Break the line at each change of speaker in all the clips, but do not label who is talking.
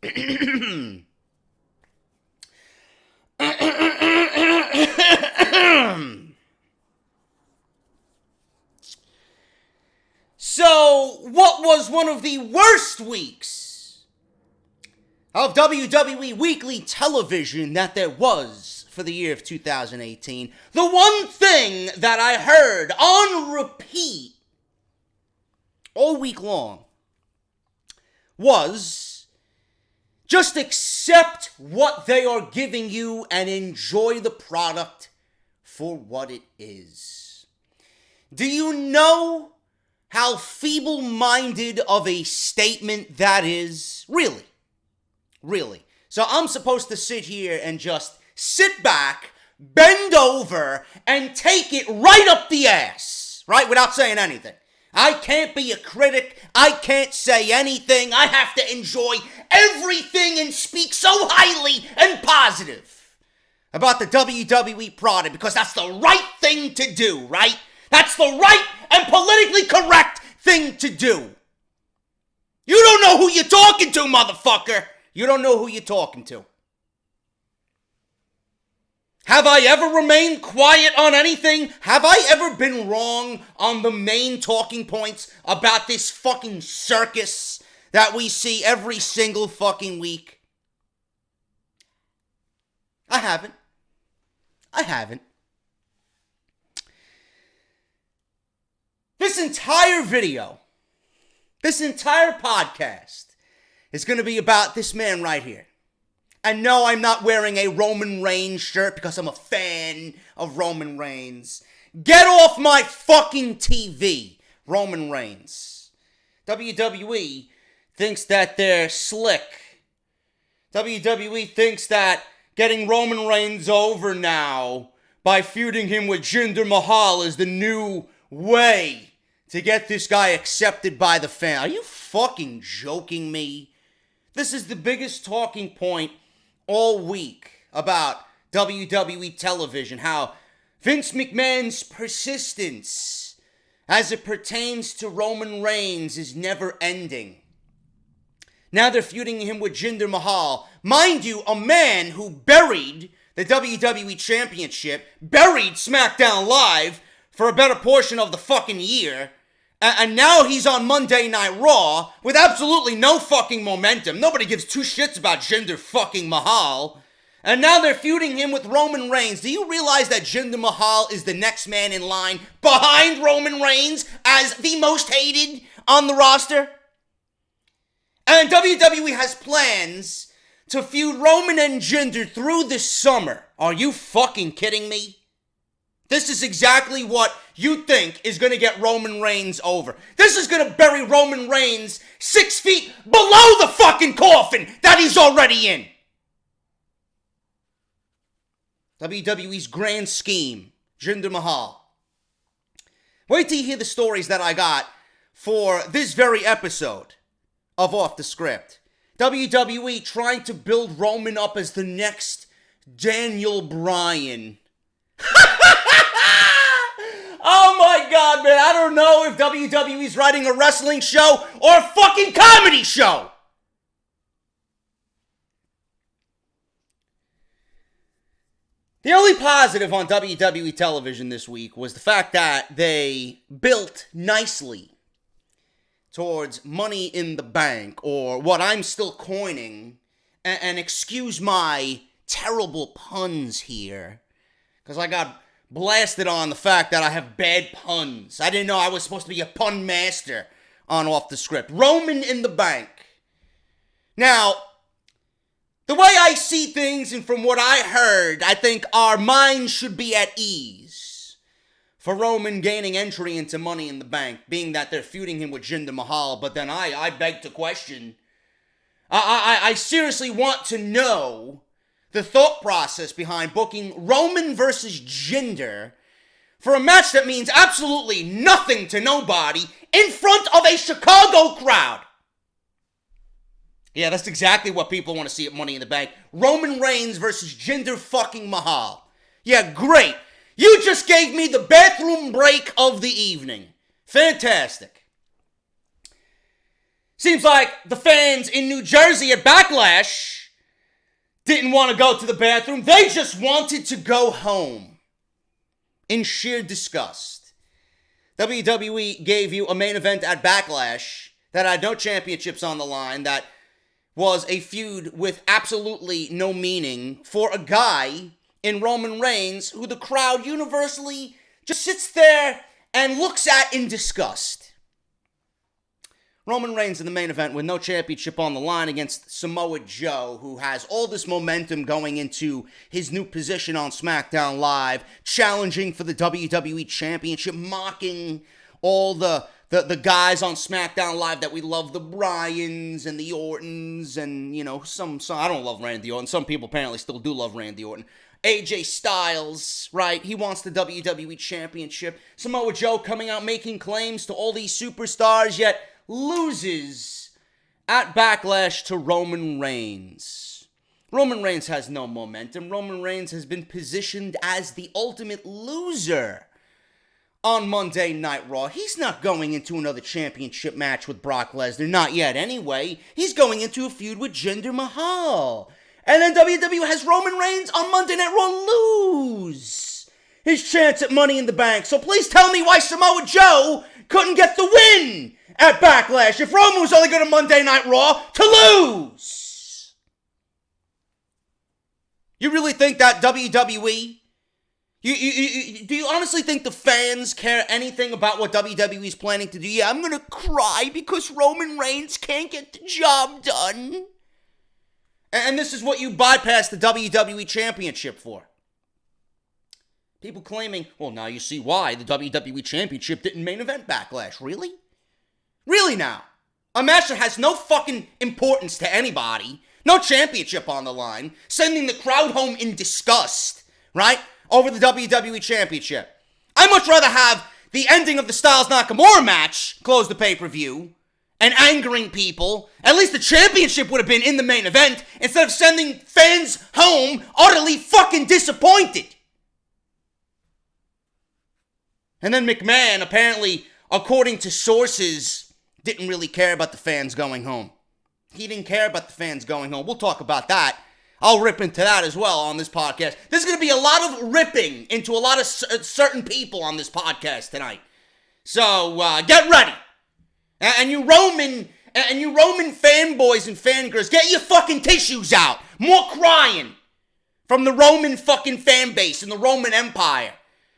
So, what was one of the worst weeks of WWE weekly television that there was for the year of 2018? The one thing that I heard on repeat all week long was just accept what they are giving you and enjoy the product for what it is. Do you know how feeble-minded of a statement that is? Really. So I'm supposed to sit here and just sit back, bend over, and take it right up the ass, right? Without saying anything. I can't be a critic. I can't say anything. I have to enjoy everything and speak so highly and positive about the WWE product because that's the right thing to do, right? That's the right and politically correct thing to do. You don't know who you're talking to, motherfucker. You don't know who you're talking to. Have I ever remained quiet on anything? Have I ever been wrong on the main talking points about this fucking circus that we see every single fucking week? I haven't. This entire video, this entire podcast is going to be about this man right here. And no, I'm not wearing a Roman Reigns shirt because I'm a fan of Roman Reigns. Get off my fucking TV, Roman Reigns. WWE thinks that they're slick. WWE thinks that getting Roman Reigns over now by feuding him with Jinder Mahal is the new way to get this guy accepted by the fan. Are you fucking joking me? This is the biggest talking point all week about WWE television. How Vince McMahon's persistence as it pertains to Roman Reigns is never ending. Now they're feuding him with Jinder Mahal. Mind you, a man who buried the WWE Championship, buried SmackDown Live for a better portion of the fucking year, and now he's on Monday Night Raw with absolutely no fucking momentum. Nobody gives two shits about Jinder fucking Mahal. And now they're feuding him with Roman Reigns. Do you realize that Jinder Mahal is the next man in line behind Roman Reigns as the most hated on the roster? And WWE has plans to feud Roman and Jinder through this summer. Are you fucking kidding me? This is exactly what you think is going to get Roman Reigns over. This is going to bury Roman Reigns 6 feet below the fucking coffin that he's already in. WWE's grand scheme, Jinder Mahal. Wait till you hear the stories that I got for this very episode of Off the Script. WWE trying to build Roman up as the next Daniel Bryan. Oh my god, man, I don't know if WWE's writing a wrestling show or a fucking comedy show. The only positive on WWE television this week was the fact that they built nicely towards Money in the Bank, or what I'm still coining, and excuse my terrible puns here, because I got blasted on the fact that I have bad puns. I didn't know I was supposed to be a pun master on Off the Script. Roman in the Bank. Now, the way I see things and from what I heard, I think our minds should be at ease for Roman gaining entry into Money in the Bank, being that they're feuding him with Jinder Mahal. But then I beg to question. I seriously want to know the thought process behind booking Roman versus Jinder for a match that means absolutely nothing to nobody in front of a Chicago crowd. Yeah, that's exactly what people want to see at Money in the Bank. Roman Reigns versus Jinder fucking Mahal. Yeah, great. You just gave me the bathroom break of the evening. Fantastic. Seems like the fans in New Jersey at Backlash didn't want to go to the bathroom. They just wanted to go home in sheer disgust. WWE gave you a main event at Backlash that had no championships on the line, that was a feud with absolutely no meaning for a guy in Roman Reigns who the crowd universally just sits there and looks at in disgust. Roman Reigns in the main event with no championship on the line against Samoa Joe, who has all this momentum going into his new position on SmackDown Live, challenging for the WWE Championship, mocking all the guys on SmackDown Live that we love, the Bryans and the Ortons, and, you know, some I don't love Randy Orton. Some people apparently still do love Randy Orton. AJ Styles, right? He wants the WWE Championship. Samoa Joe coming out making claims to all these superstars, yet loses at Backlash to Roman Reigns. Roman Reigns has no momentum. Roman Reigns has been positioned as the ultimate loser on Monday Night Raw. He's not going into another championship match with Brock Lesnar. Not yet, anyway. He's going into a feud with Jinder Mahal. And then WWE has Roman Reigns on Monday Night Raw lose his chance at Money in the Bank. So please tell me why Samoa Joe couldn't get the win at Backlash if Roman was only going to Monday Night Raw to lose. You really think that WWE... Do you honestly think the fans care anything about what WWE is planning to do? Yeah, I'm going to cry because Roman Reigns can't get the job done. And this is what you bypass the WWE Championship for. People claiming, well, now you see why the WWE Championship didn't main event Backlash. Really? Really now? A match that has no fucking importance to anybody, no championship on the line, sending the crowd home in disgust, right? Over the WWE Championship. I'd much rather have the ending of the Styles Nakamura match close the pay-per-view and angering people. At least the championship would have been in the main event instead of sending fans home utterly fucking disappointed. And then McMahon, apparently, according to sources, didn't really care about the fans going home. He didn't care about the fans going home. We'll talk about that. I'll rip into that as well on this podcast. There's going to be a lot of ripping into a lot of certain people on this podcast tonight. So, get ready. And you Roman fanboys and fangirls, get your fucking tissues out. More crying from the Roman fucking fan base and the Roman Empire.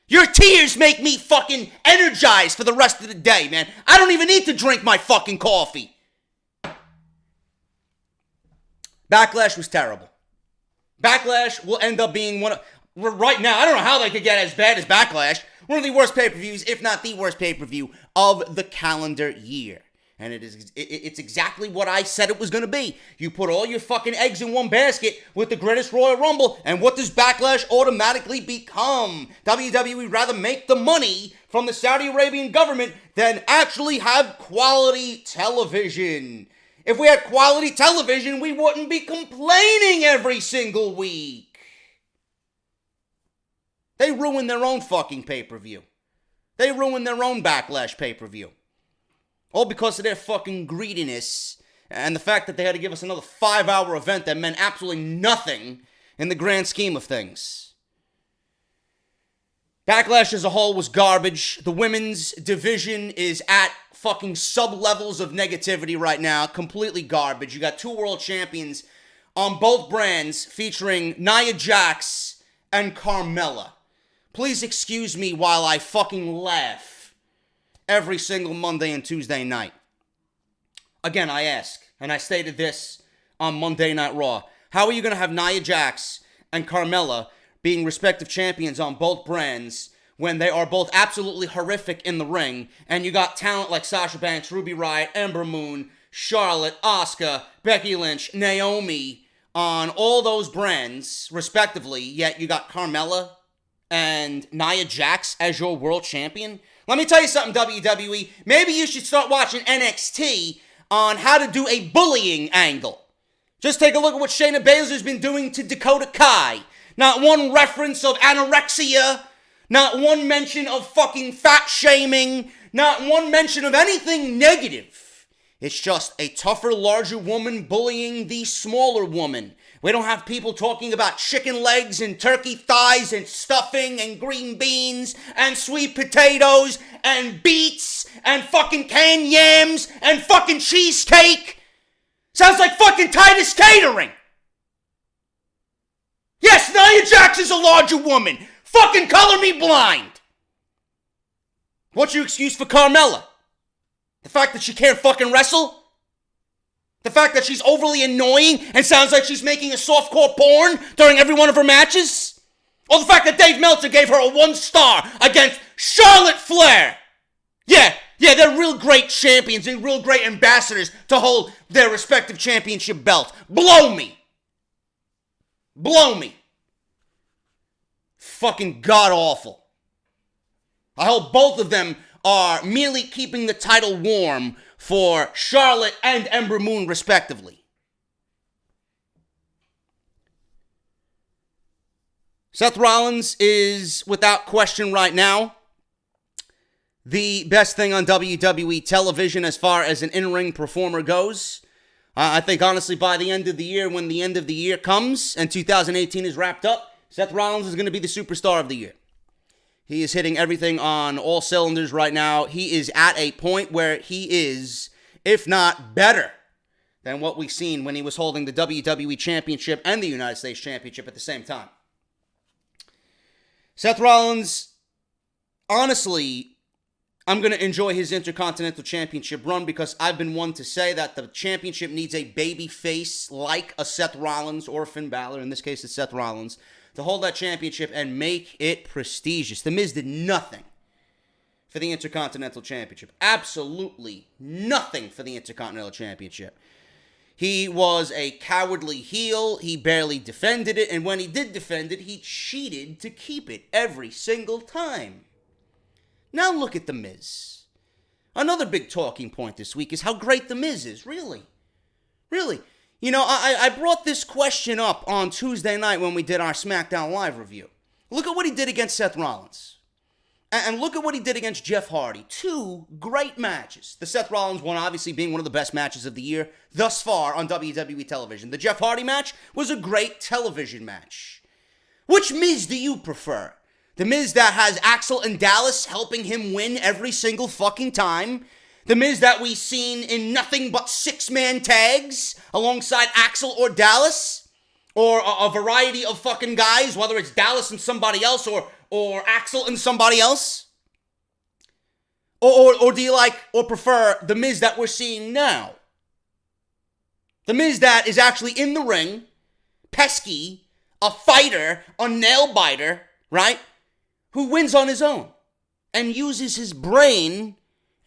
Your tears make me fucking energized for the rest of the day, man. I don't even need to drink my fucking coffee. Backlash was terrible. Backlash will end up being right now, I don't know how they could get as bad as Backlash, one of the worst pay-per-views, if not the worst pay-per-view of the calendar year. And it's exactly what I said it was going to be. You put all your fucking eggs in one basket with the greatest Royal Rumble, and what does Backlash automatically become? WWE would rather make the money from the Saudi Arabian government than actually have quality television. If we had quality television, we wouldn't be complaining every single week. They ruined their own fucking pay-per-view. They ruined their own Backlash pay-per-view. All because of their fucking greediness and the fact that they had to give us another 5-hour event that meant absolutely nothing in the grand scheme of things. Backlash as a whole was garbage. The women's division is at fucking sub-levels of negativity right now. Completely garbage. You got 2 world champions on both brands featuring Nia Jax and Carmella. Please excuse me while I fucking laugh every single Monday and Tuesday night. Again, I ask, and I stated this on Monday Night Raw, how are you going to have Nia Jax and Carmella being respective champions on both brands when they are both absolutely horrific in the ring, and you got talent like Sasha Banks, Ruby Riott, Ember Moon, Charlotte, Asuka, Becky Lynch, Naomi on all those brands, respectively, yet you got Carmella and Nia Jax as your world champion? Let me tell you something, WWE. Maybe you should start watching NXT on how to do a bullying angle. Just take a look at what Shayna Baszler's been doing to Dakota Kai. Not one reference of anorexia. Not one mention of fucking fat shaming. Not one mention of anything negative It's just a tougher, larger woman bullying the smaller woman. We don't have people talking about chicken legs and turkey thighs and stuffing and green beans and sweet potatoes and beets and fucking canned yams and fucking cheesecake. Sounds like fucking Titus Catering. Yes, Nia Jax is a larger woman. Fucking color me blind. What's your excuse for Carmella? The fact that she can't fucking wrestle? The fact that she's overly annoying and sounds like she's making a softcore porn during every one of her matches? Or the fact that Dave Meltzer gave her a 1 star against Charlotte Flair? Yeah, they're real great champions and real great ambassadors to hold their respective championship belts. Blow me. Blow me. Fucking god-awful. I hope both of them are merely keeping the title warm for Charlotte and Ember Moon, respectively. Seth Rollins is, without question right now, the best thing on WWE television as far as an in-ring performer goes. I think, honestly, by the end of the year, when the end of the year comes and 2018 is wrapped up, Seth Rollins is going to be the superstar of the year. He is hitting everything on all cylinders right now. He is at a point where he is, if not better, than what we've seen when he was holding the WWE Championship and the United States Championship at the same time. Seth Rollins, honestly, I'm going to enjoy his Intercontinental Championship run because I've been one to say that the championship needs a baby face like a Seth Rollins or Finn Balor. In this case, it's Seth Rollins, to hold that championship and make it prestigious. The Miz did nothing for the Intercontinental Championship. Absolutely nothing for the Intercontinental Championship. He was a cowardly heel. He barely defended it. And when he did defend it, he cheated to keep it every single time. Now look at The Miz. Another big talking point this week is how great The Miz is. Really. You know, I brought this question up on Tuesday night when we did our SmackDown Live review. Look at what he did against Seth Rollins. And look at what he did against Jeff Hardy. 2 great matches. The Seth Rollins one obviously being one of the best matches of the year thus far on WWE television. The Jeff Hardy match was a great television match. Which Miz do you prefer? The Miz that has Axel and Dallas helping him win every single fucking time? The Miz that we've seen in nothing but 6-man tags alongside Axel or Dallas? Or a variety of fucking guys, whether it's Dallas and somebody else or Axel and somebody else? Or do you like or prefer the Miz that we're seeing now? The Miz that is actually in the ring, pesky, a fighter, a nail biter, right? Who wins on his own and uses his brain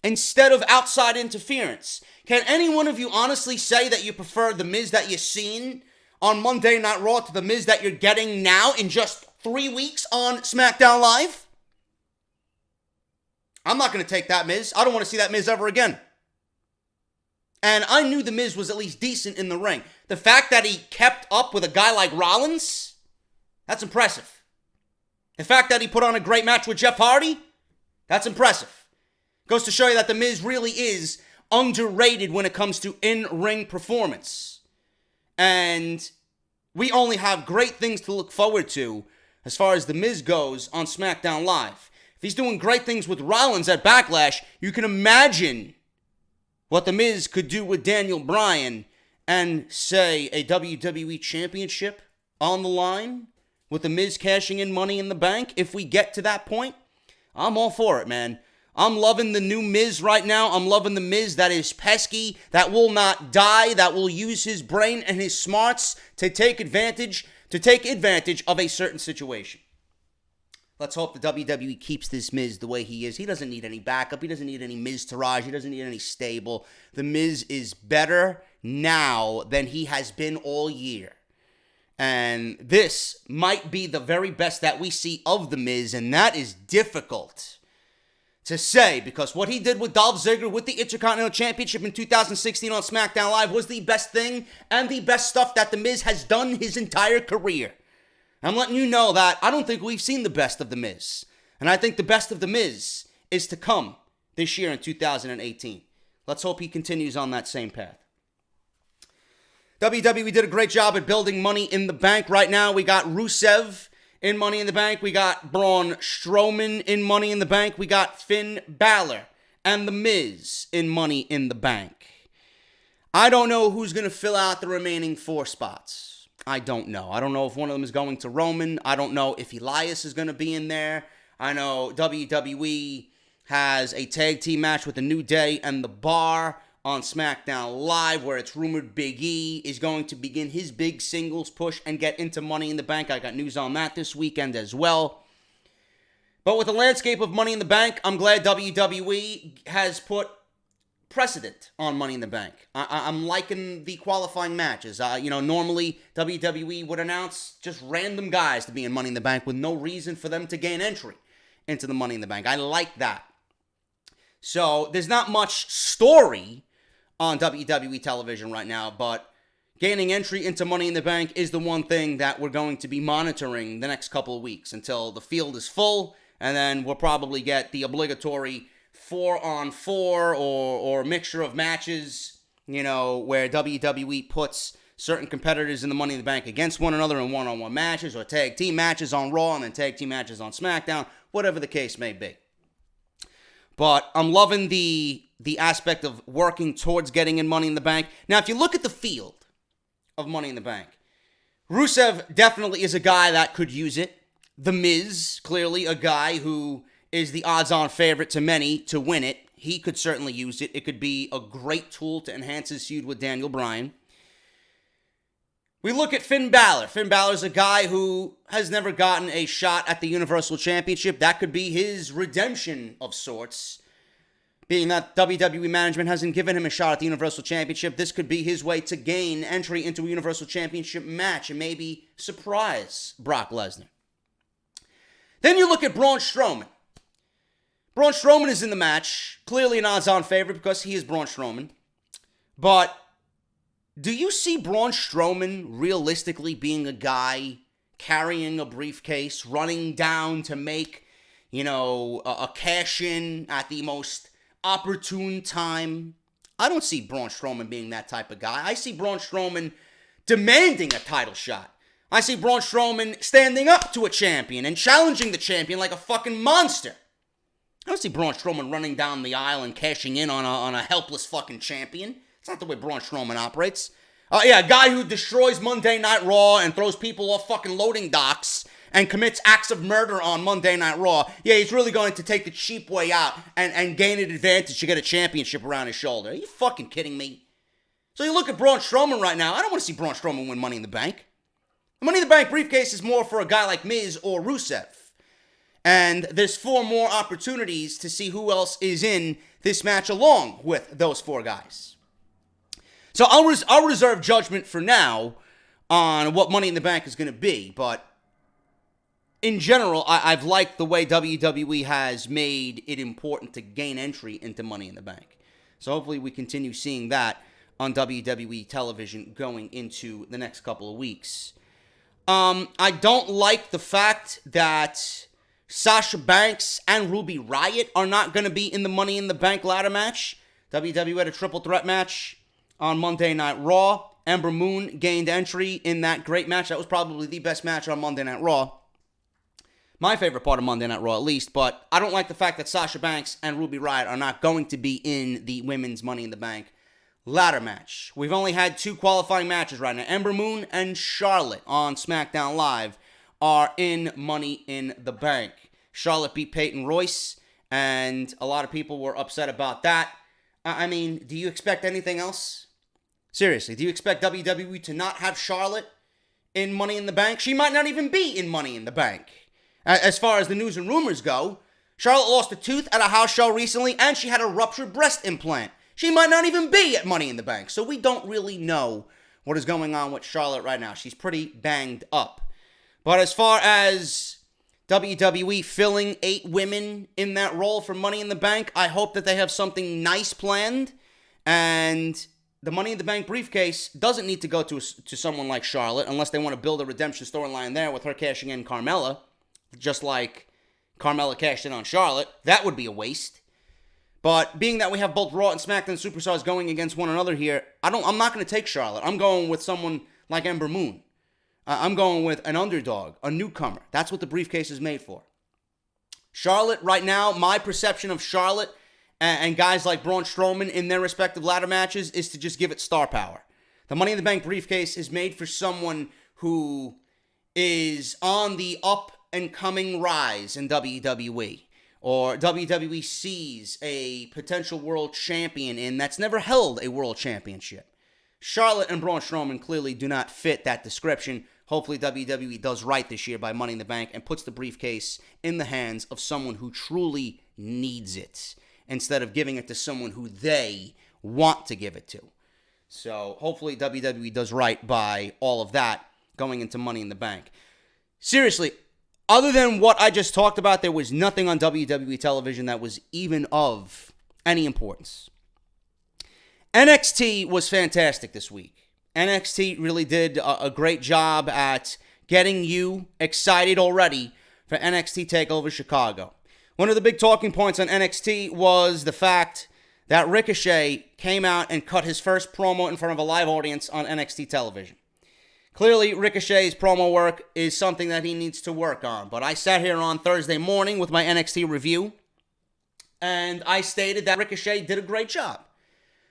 instead of outside interference. Can any one of you honestly say that you prefer the Miz that you've seen on Monday Night Raw to the Miz that you're getting now in just 3 weeks on SmackDown Live? I'm not going to take that Miz. I don't want to see that Miz ever again. And I knew the Miz was at least decent in the ring. The fact that he kept up with a guy like Rollins, that's impressive. The fact that he put on a great match with Jeff Hardy, that's impressive. Goes to show you that the Miz really is underrated when it comes to in-ring performance. And we only have great things to look forward to as far as the Miz goes on SmackDown Live. If he's doing great things with Rollins at Backlash, you can imagine what the Miz could do with Daniel Bryan and, say, a WWE Championship on the line with the Miz cashing in Money in the Bank. If we get to that point, I'm all for it, man. I'm loving the new Miz right now. I'm loving the Miz that is pesky, that will not die, that will use his brain and his smarts to take advantage of a certain situation. Let's hope the WWE keeps this Miz the way he is. He doesn't need any backup. He doesn't need any Miz-tourage. He doesn't need any stable. The Miz is better now than he has been all year. And this might be the very best that we see of the Miz, and that is difficult to say, because what he did with Dolph Ziggler with the Intercontinental Championship in 2016 on SmackDown Live was the best thing and the best stuff that The Miz has done his entire career. I'm letting you know that I don't think we've seen the best of The Miz. And I think the best of The Miz is to come this year in 2018. Let's hope he continues on that same path. WWE did a great job at building Money in the Bank. Right now, we got Rusev in Money in the Bank. We got Braun Strowman in Money in the Bank. We got Finn Balor and The Miz in Money in the Bank. I don't know who's going to fill out the remaining 4 spots. I don't know. I don't know if one of them is going to Roman. I don't know if Elias is going to be in there. I know WWE has a tag team match with The New Day and The Bar on SmackDown Live, where it's rumored Big E is going to begin his big singles push and get into Money in the Bank. I got news on that this weekend as well. But with the landscape of Money in the Bank, I'm glad WWE has put precedent on Money in the Bank. I'm liking the qualifying matches. Normally WWE would announce just random guys to be in Money in the Bank with no reason for them to gain entry into the Money in the Bank. I like that. So there's not much story on WWE television right now, but gaining entry into Money in the Bank is the one thing that we're going to be monitoring the next couple of weeks until the field is full, and then we'll probably get the obligatory 4-on-4 or mixture of matches, where WWE puts certain competitors in the Money in the Bank against one another in one-on-one matches, or tag team matches on Raw and then tag team matches on SmackDown, whatever the case may be. But I'm loving the aspect of working towards getting in Money in the Bank. Now, if you look at the field of Money in the Bank, Rusev definitely is a guy that could use it. The Miz, clearly a guy who is the odds-on favorite to many to win it. He could certainly use it. It could be a great tool to enhance his feud with Daniel Bryan. We look at Finn Balor. Finn Balor's a guy who has never gotten a shot at the Universal Championship. That could be his redemption of sorts. Being that WWE management hasn't given him a shot at the Universal Championship, this could be his way to gain entry into a Universal Championship match and maybe surprise Brock Lesnar. Then you look at Braun Strowman. Braun Strowman is in the match. Clearly an odds-on favorite because he is Braun Strowman. But do you see Braun Strowman realistically being a guy carrying a briefcase, running down to make, a cash-in at the most opportune time? I don't see Braun Strowman being that type of guy. I see Braun Strowman demanding a title shot. I see Braun Strowman standing up to a champion and challenging the champion like a fucking monster. I don't see Braun Strowman running down the aisle and cashing in on a helpless fucking champion. It's not the way Braun Strowman operates. A guy who destroys Monday Night Raw and throws people off fucking loading docks and commits acts of murder on Monday Night Raw. Yeah, he's really going to take the cheap way out and gain an advantage to get a championship around his shoulder. Are you fucking kidding me? So you look at Braun Strowman right now. I don't want to see Braun Strowman win Money in the Bank. The Money in the Bank briefcase is more for a guy like Miz or Rusev. And there's 4 more opportunities to see who else is in this match along with those 4 guys. So I'll reserve judgment for now on what Money in the Bank is going to be. But in general, I've liked the way WWE has made it important to gain entry into Money in the Bank. So hopefully we continue seeing that on WWE television going into the next couple of weeks. I don't like the fact that Sasha Banks and Ruby Riott are not going to be in the Money in the Bank ladder match. WWE had a triple threat match on Monday Night Raw. Ember Moon gained entry in that great match. That was probably the best match on Monday Night Raw. My favorite part of Monday Night Raw, at least. But I don't like the fact that Sasha Banks and Ruby Riott are not going to be in the women's Money in the Bank ladder match. We've only had 2 qualifying matches right now. Ember Moon and Charlotte on SmackDown Live are in Money in the Bank. Charlotte beat Peyton Royce, and a lot of people were upset about that. I mean, do you expect anything else? Seriously, do you expect WWE to not have Charlotte in Money in the Bank? She might not even be in Money in the Bank. As far as the news and rumors go, Charlotte lost a tooth at a house show recently, and she had a ruptured breast implant. She might not even be at Money in the Bank, so we don't really know what is going on with Charlotte right now. She's pretty banged up. But as far as WWE filling 8 women in that role for Money in the Bank, I hope that they have something nice planned, and the Money in the Bank briefcase doesn't need to go to someone like Charlotte unless they want to build a redemption storyline there with her cashing in Carmella, just like Carmella cashed in on Charlotte. That would be a waste. But being that we have both Raw and SmackDown superstars going against one another here, I'm not going to take Charlotte. I'm going with someone like Ember Moon. I'm going with an underdog, a newcomer. That's what the briefcase is made for. Charlotte, right now, my perception of Charlotte and guys like Braun Strowman in their respective ladder matches is to just give it star power. The Money in the Bank briefcase is made for someone who is on the up-and-coming rise in WWE. Or WWE sees a potential world champion in that's never held a world championship. Charlotte and Braun Strowman clearly do not fit that description. Hopefully WWE does right this year by Money in the Bank and puts the briefcase in the hands of someone who truly needs it, instead of giving it to someone who they want to give it to. So hopefully WWE does right by all of that going into Money in the Bank. Seriously, other than what I just talked about, there was nothing on WWE television that was even of any importance. NXT was fantastic this week. NXT really did a great job at getting you excited already for NXT TakeOver Chicago. One of the big talking points on NXT was the fact that Ricochet came out and cut his first promo in front of a live audience on NXT television. Clearly, Ricochet's promo work is something that he needs to work on. But I sat here on Thursday morning with my NXT review, and I stated that Ricochet did a great job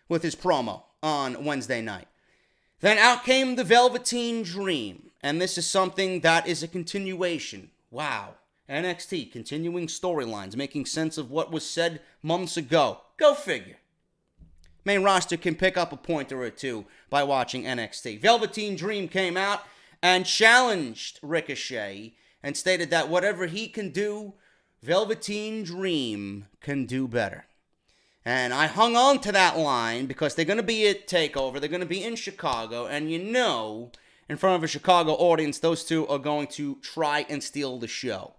with his promo on Wednesday night. Then out came the Velveteen Dream, and this is something that is a continuation. Wow. NXT, continuing storylines, making sense of what was said months ago. Go figure. Main roster can pick up a pointer or two by watching NXT. Velveteen Dream came out and challenged Ricochet and stated that whatever he can do, Velveteen Dream can do better. And I hung on to that line because they're going to be at TakeOver. They're going to be in Chicago. And you know, in front of a Chicago audience, those two are going to try and steal the show.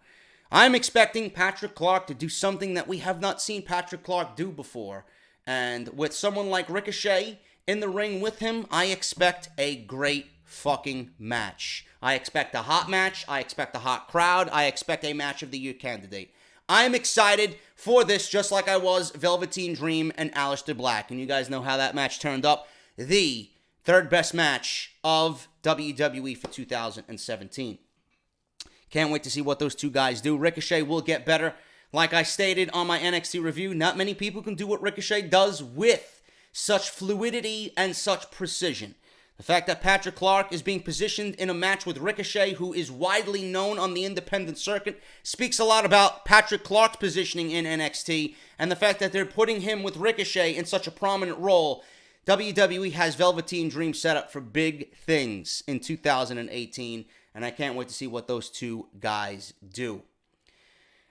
I'm expecting Patrick Clark to do something that we have not seen Patrick Clark do before. And with someone like Ricochet in the ring with him, I expect a great fucking match. I expect a hot match. I expect a hot crowd. I expect a match of the year candidate. I'm excited for this, just like I was Velveteen Dream and Aleister Black. And you guys know how that match turned up. The third best match of WWE for 2017. Can't wait to see what those two guys do. Ricochet will get better. Like I stated on my NXT review, not many people can do what Ricochet does with such fluidity and such precision. The fact that Patrick Clark is being positioned in a match with Ricochet, who is widely known on the independent circuit, speaks a lot about Patrick Clark's positioning in NXT, and the fact that they're putting him with Ricochet in such a prominent role. WWE has Velveteen Dream set up for big things in 2018, and I can't wait to see what those two guys do.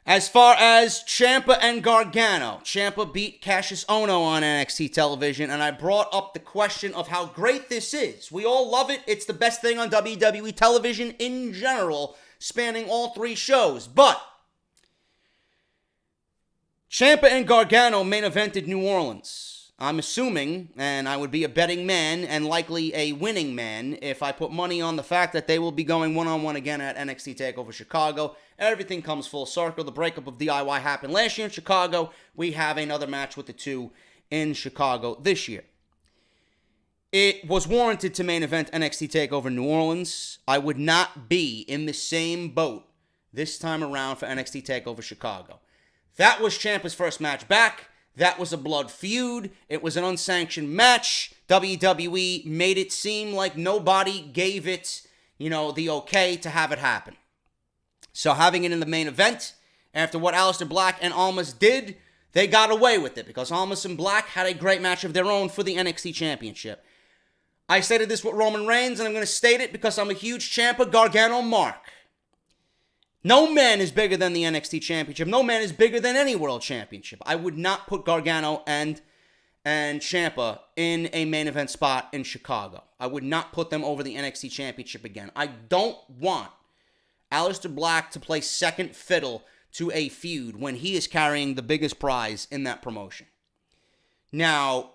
As far as Ciampa and Gargano, Ciampa beat Cassius Ohno on NXT television, and I brought up the question of how great this is. We all love it. It's the best thing on WWE television in general, spanning all three shows. But Ciampa and Gargano main evented New Orleans. I'm assuming, and I would be a betting man and likely a winning man if I put money on the fact that they will be going one-on-one again at NXT TakeOver Chicago. Everything comes full circle. The breakup of DIY happened last year in Chicago. We have another match with the two in Chicago this year. It was warranted to main event NXT TakeOver New Orleans. I would not be in the same boat this time around for NXT TakeOver Chicago. That was Ciampa's first match back. That was a blood feud. It was an unsanctioned match. WWE made it seem like nobody gave it, the okay to have it happen. So having it in the main event, after what Aleister Black and Almas did, they got away with it because Almas and Black had a great match of their own for the NXT Championship. I stated this with Roman Reigns, and I'm going to state it because I'm a huge Ciampa Gargano mark. No man is bigger than the NXT Championship. No man is bigger than any World Championship. I would not put Gargano and Ciampa in a main event spot in Chicago. I would not put them over the NXT Championship again. I don't want Aleister Black to play second fiddle to a feud when he is carrying the biggest prize in that promotion. Now,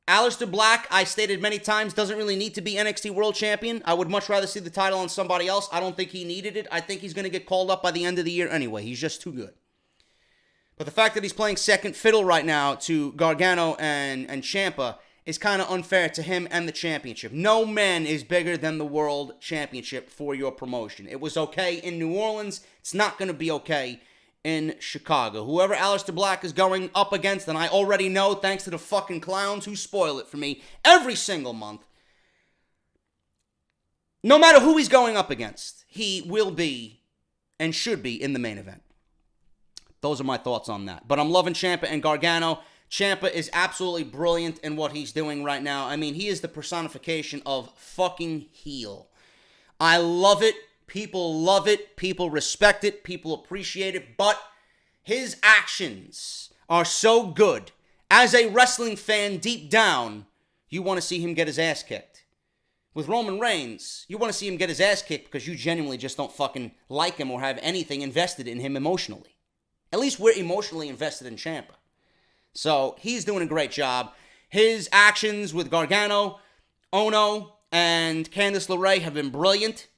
Aleister Black, I stated many times, doesn't really need to be NXT World Champion. I would much rather see the title on somebody else. I don't think he needed it. I think he's going to get called up by the end of the year anyway. He's just too good. But the fact that he's playing second fiddle right now to Gargano and Ciampa is kind of unfair to him and the championship. No man is bigger than the world championship for your promotion. It was okay in New Orleans. It's not going to be okay in Chicago. Whoever Aleister Black is going up against, and I already know thanks to the fucking clowns who spoil it for me every single month, no matter who he's going up against, he will be and should be in the main event. Those are my thoughts on that. But I'm loving Ciampa and Gargano. Ciampa is absolutely brilliant in what he's doing right now. I mean, he is the personification of fucking heel. I love it. People love it. People respect it. People appreciate it. But his actions are so good. As a wrestling fan, deep down, you want to see him get his ass kicked. With Roman Reigns, you want to see him get his ass kicked because you genuinely just don't fucking like him or have anything invested in him emotionally. At least we're emotionally invested in Ciampa. So he's doing a great job. His actions with Gargano, Ono, and Candice LeRae have been brilliant.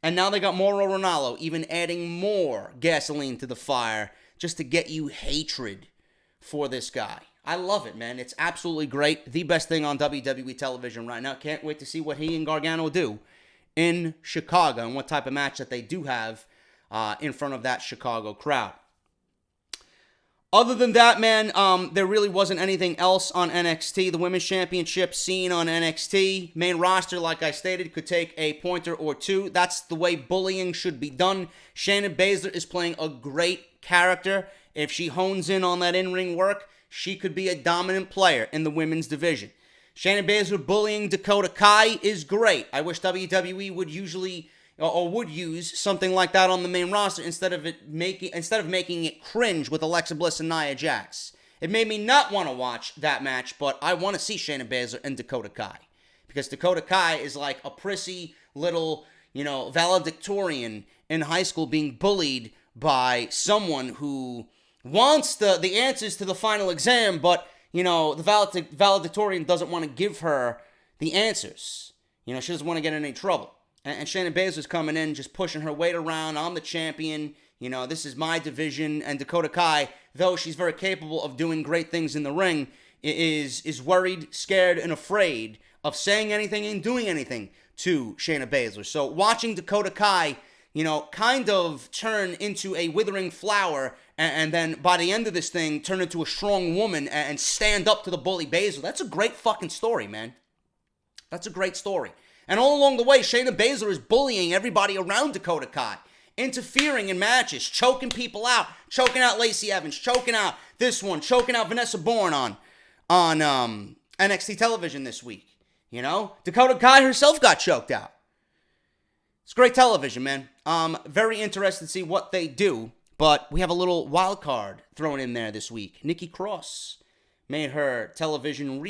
And now they got Mauro Ranallo even adding more gasoline to the fire just to get you hatred for this guy. I love it, man. It's absolutely great. The best thing on WWE television right now. Can't wait to see what he and Gargano do in Chicago and what type of match that they do have in front of that Chicago crowd. Other than that, man, there really wasn't anything else on NXT. The Women's Championship scene on NXT. Main roster, like I stated, could take a pointer or two. That's the way bullying should be done. Shayna Baszler is playing a great character. If she hones in on that in-ring work, she could be a dominant player in the women's division. Shayna Baszler bullying Dakota Kai is great. I wish WWE would use something like that on the main roster instead of making it cringe with Alexa Bliss and Nia Jax. It made me not want to watch that match, but I want to see Shayna Baszler and Dakota Kai. Because Dakota Kai is like a prissy little, valedictorian in high school being bullied by someone who wants the answers to the final exam, but, the valedictorian doesn't want to give her the answers. She doesn't want to get in any trouble. And Shayna Baszler's coming in, just pushing her weight around. I'm the champion. This is my division. And Dakota Kai, though she's very capable of doing great things in the ring, is worried, scared, and afraid of saying anything and doing anything to Shayna Baszler. So watching Dakota Kai, kind of turn into a withering flower and then by the end of this thing, turn into a strong woman and stand up to the bully Baszler. That's a great fucking story, man. That's a great story. And all along the way, Shayna Baszler is bullying everybody around Dakota Kai, interfering in matches, choking people out, choking out Lacey Evans, choking out this one, choking out Vanessa Bourne on NXT television this week. Dakota Kai herself got choked out. It's great television, man. Very interested to see what they do, but we have a little wild card thrown in there this week. Nikki Cross made her television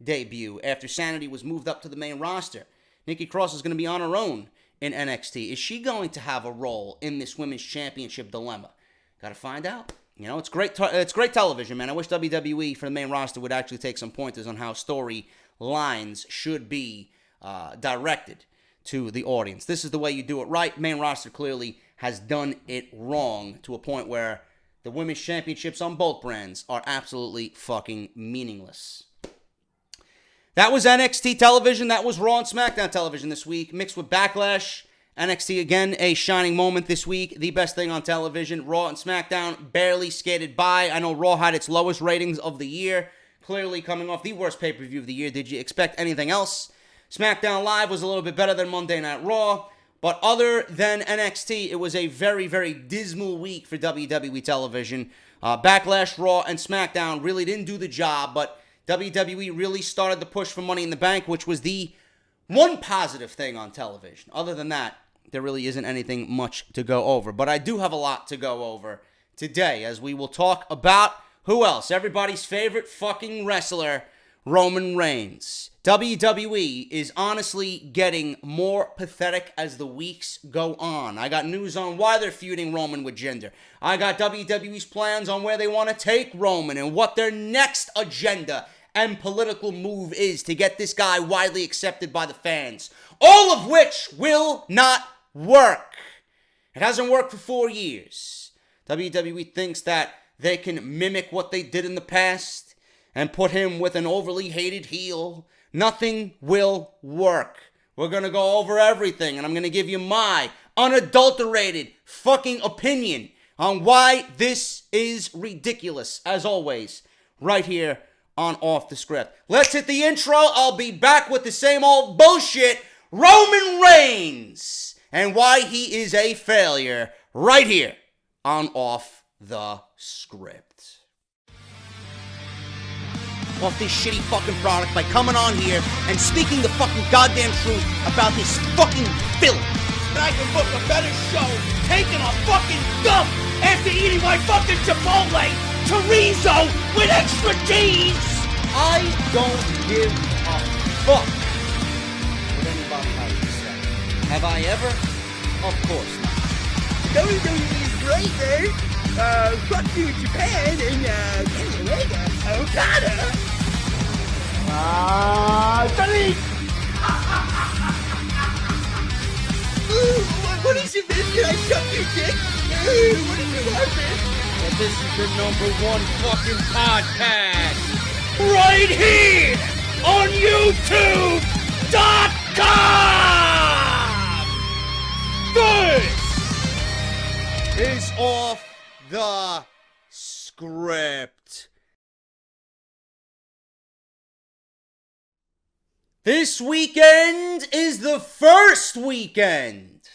debut after Sanity was moved up to the main roster. Nikki Cross is going to be on her own in NXT. Is she going to have a role in this Women's Championship dilemma? Got to find out. It's great. It's great television, man. I wish WWE for the main roster would actually take some pointers on how storylines should be directed to the audience. This is the way you do it right. Main roster clearly has done it wrong to a point where the Women's Championships on both brands are absolutely fucking meaningless. That was NXT television. That was Raw and SmackDown television this week, mixed with Backlash. NXT, again, a shining moment this week. The best thing on television. Raw and SmackDown barely skated by. I know Raw had its lowest ratings of the year, clearly coming off the worst pay-per-view of the year. Did you expect anything else? SmackDown Live was a little bit better than Monday Night Raw. But other than NXT, it was a very, very dismal week for WWE television. Backlash, Raw, and SmackDown really didn't do the job, but WWE really started the push for Money in the Bank, which was the one positive thing on television. Other than that, there really isn't anything much to go over. But I do have a lot to go over today, as we will talk about who else? Everybody's favorite fucking wrestler, Roman Reigns. WWE is honestly getting more pathetic as the weeks go on. I got news on why they're feuding Roman with Jinder. I got WWE's plans on where they want to take Roman and what their next agenda and political move is to get this guy widely accepted by the fans. All of which will not work. It hasn't worked for 4 years. WWE thinks that they can mimic what they did in the past and put him with an overly hated heel. Nothing will work. We're going to go over everything, and I'm going to give you my unadulterated fucking opinion on why this is ridiculous, as always, right here on Off the Script. Let's hit the intro. I'll be back with the same old bullshit. Roman Reigns and why he is a failure right here on Off the Script. Off this shitty fucking product by coming on here and speaking the fucking goddamn truth about this fucking filth.
I can book a better show taking a fucking dump after eating my fucking Chipotle chorizo with extra cheese.
I don't give a fuck what anybody has to say. Have I ever? Of course not.
WWE is great, man. Fuck you, Japan, and Kenny Omega, Okada. Delete! What is it, man? Can I suck your dick? What is it, man?
And this is the #1 fucking podcast.
Right here on YouTube.com!
This is Off the Script. This weekend is the first weekend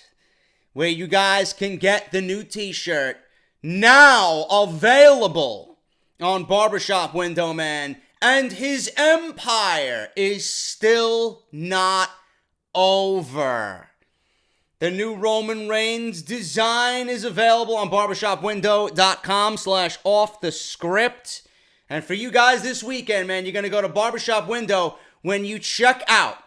where you guys can get the new t-shirt now available on Barbershop Window Man, and his empire is still not over. The new Roman Reigns design is available on barbershopwindow.com/offthescript. And for you guys this weekend, man, you're going to go to Barbershop Window. When you check out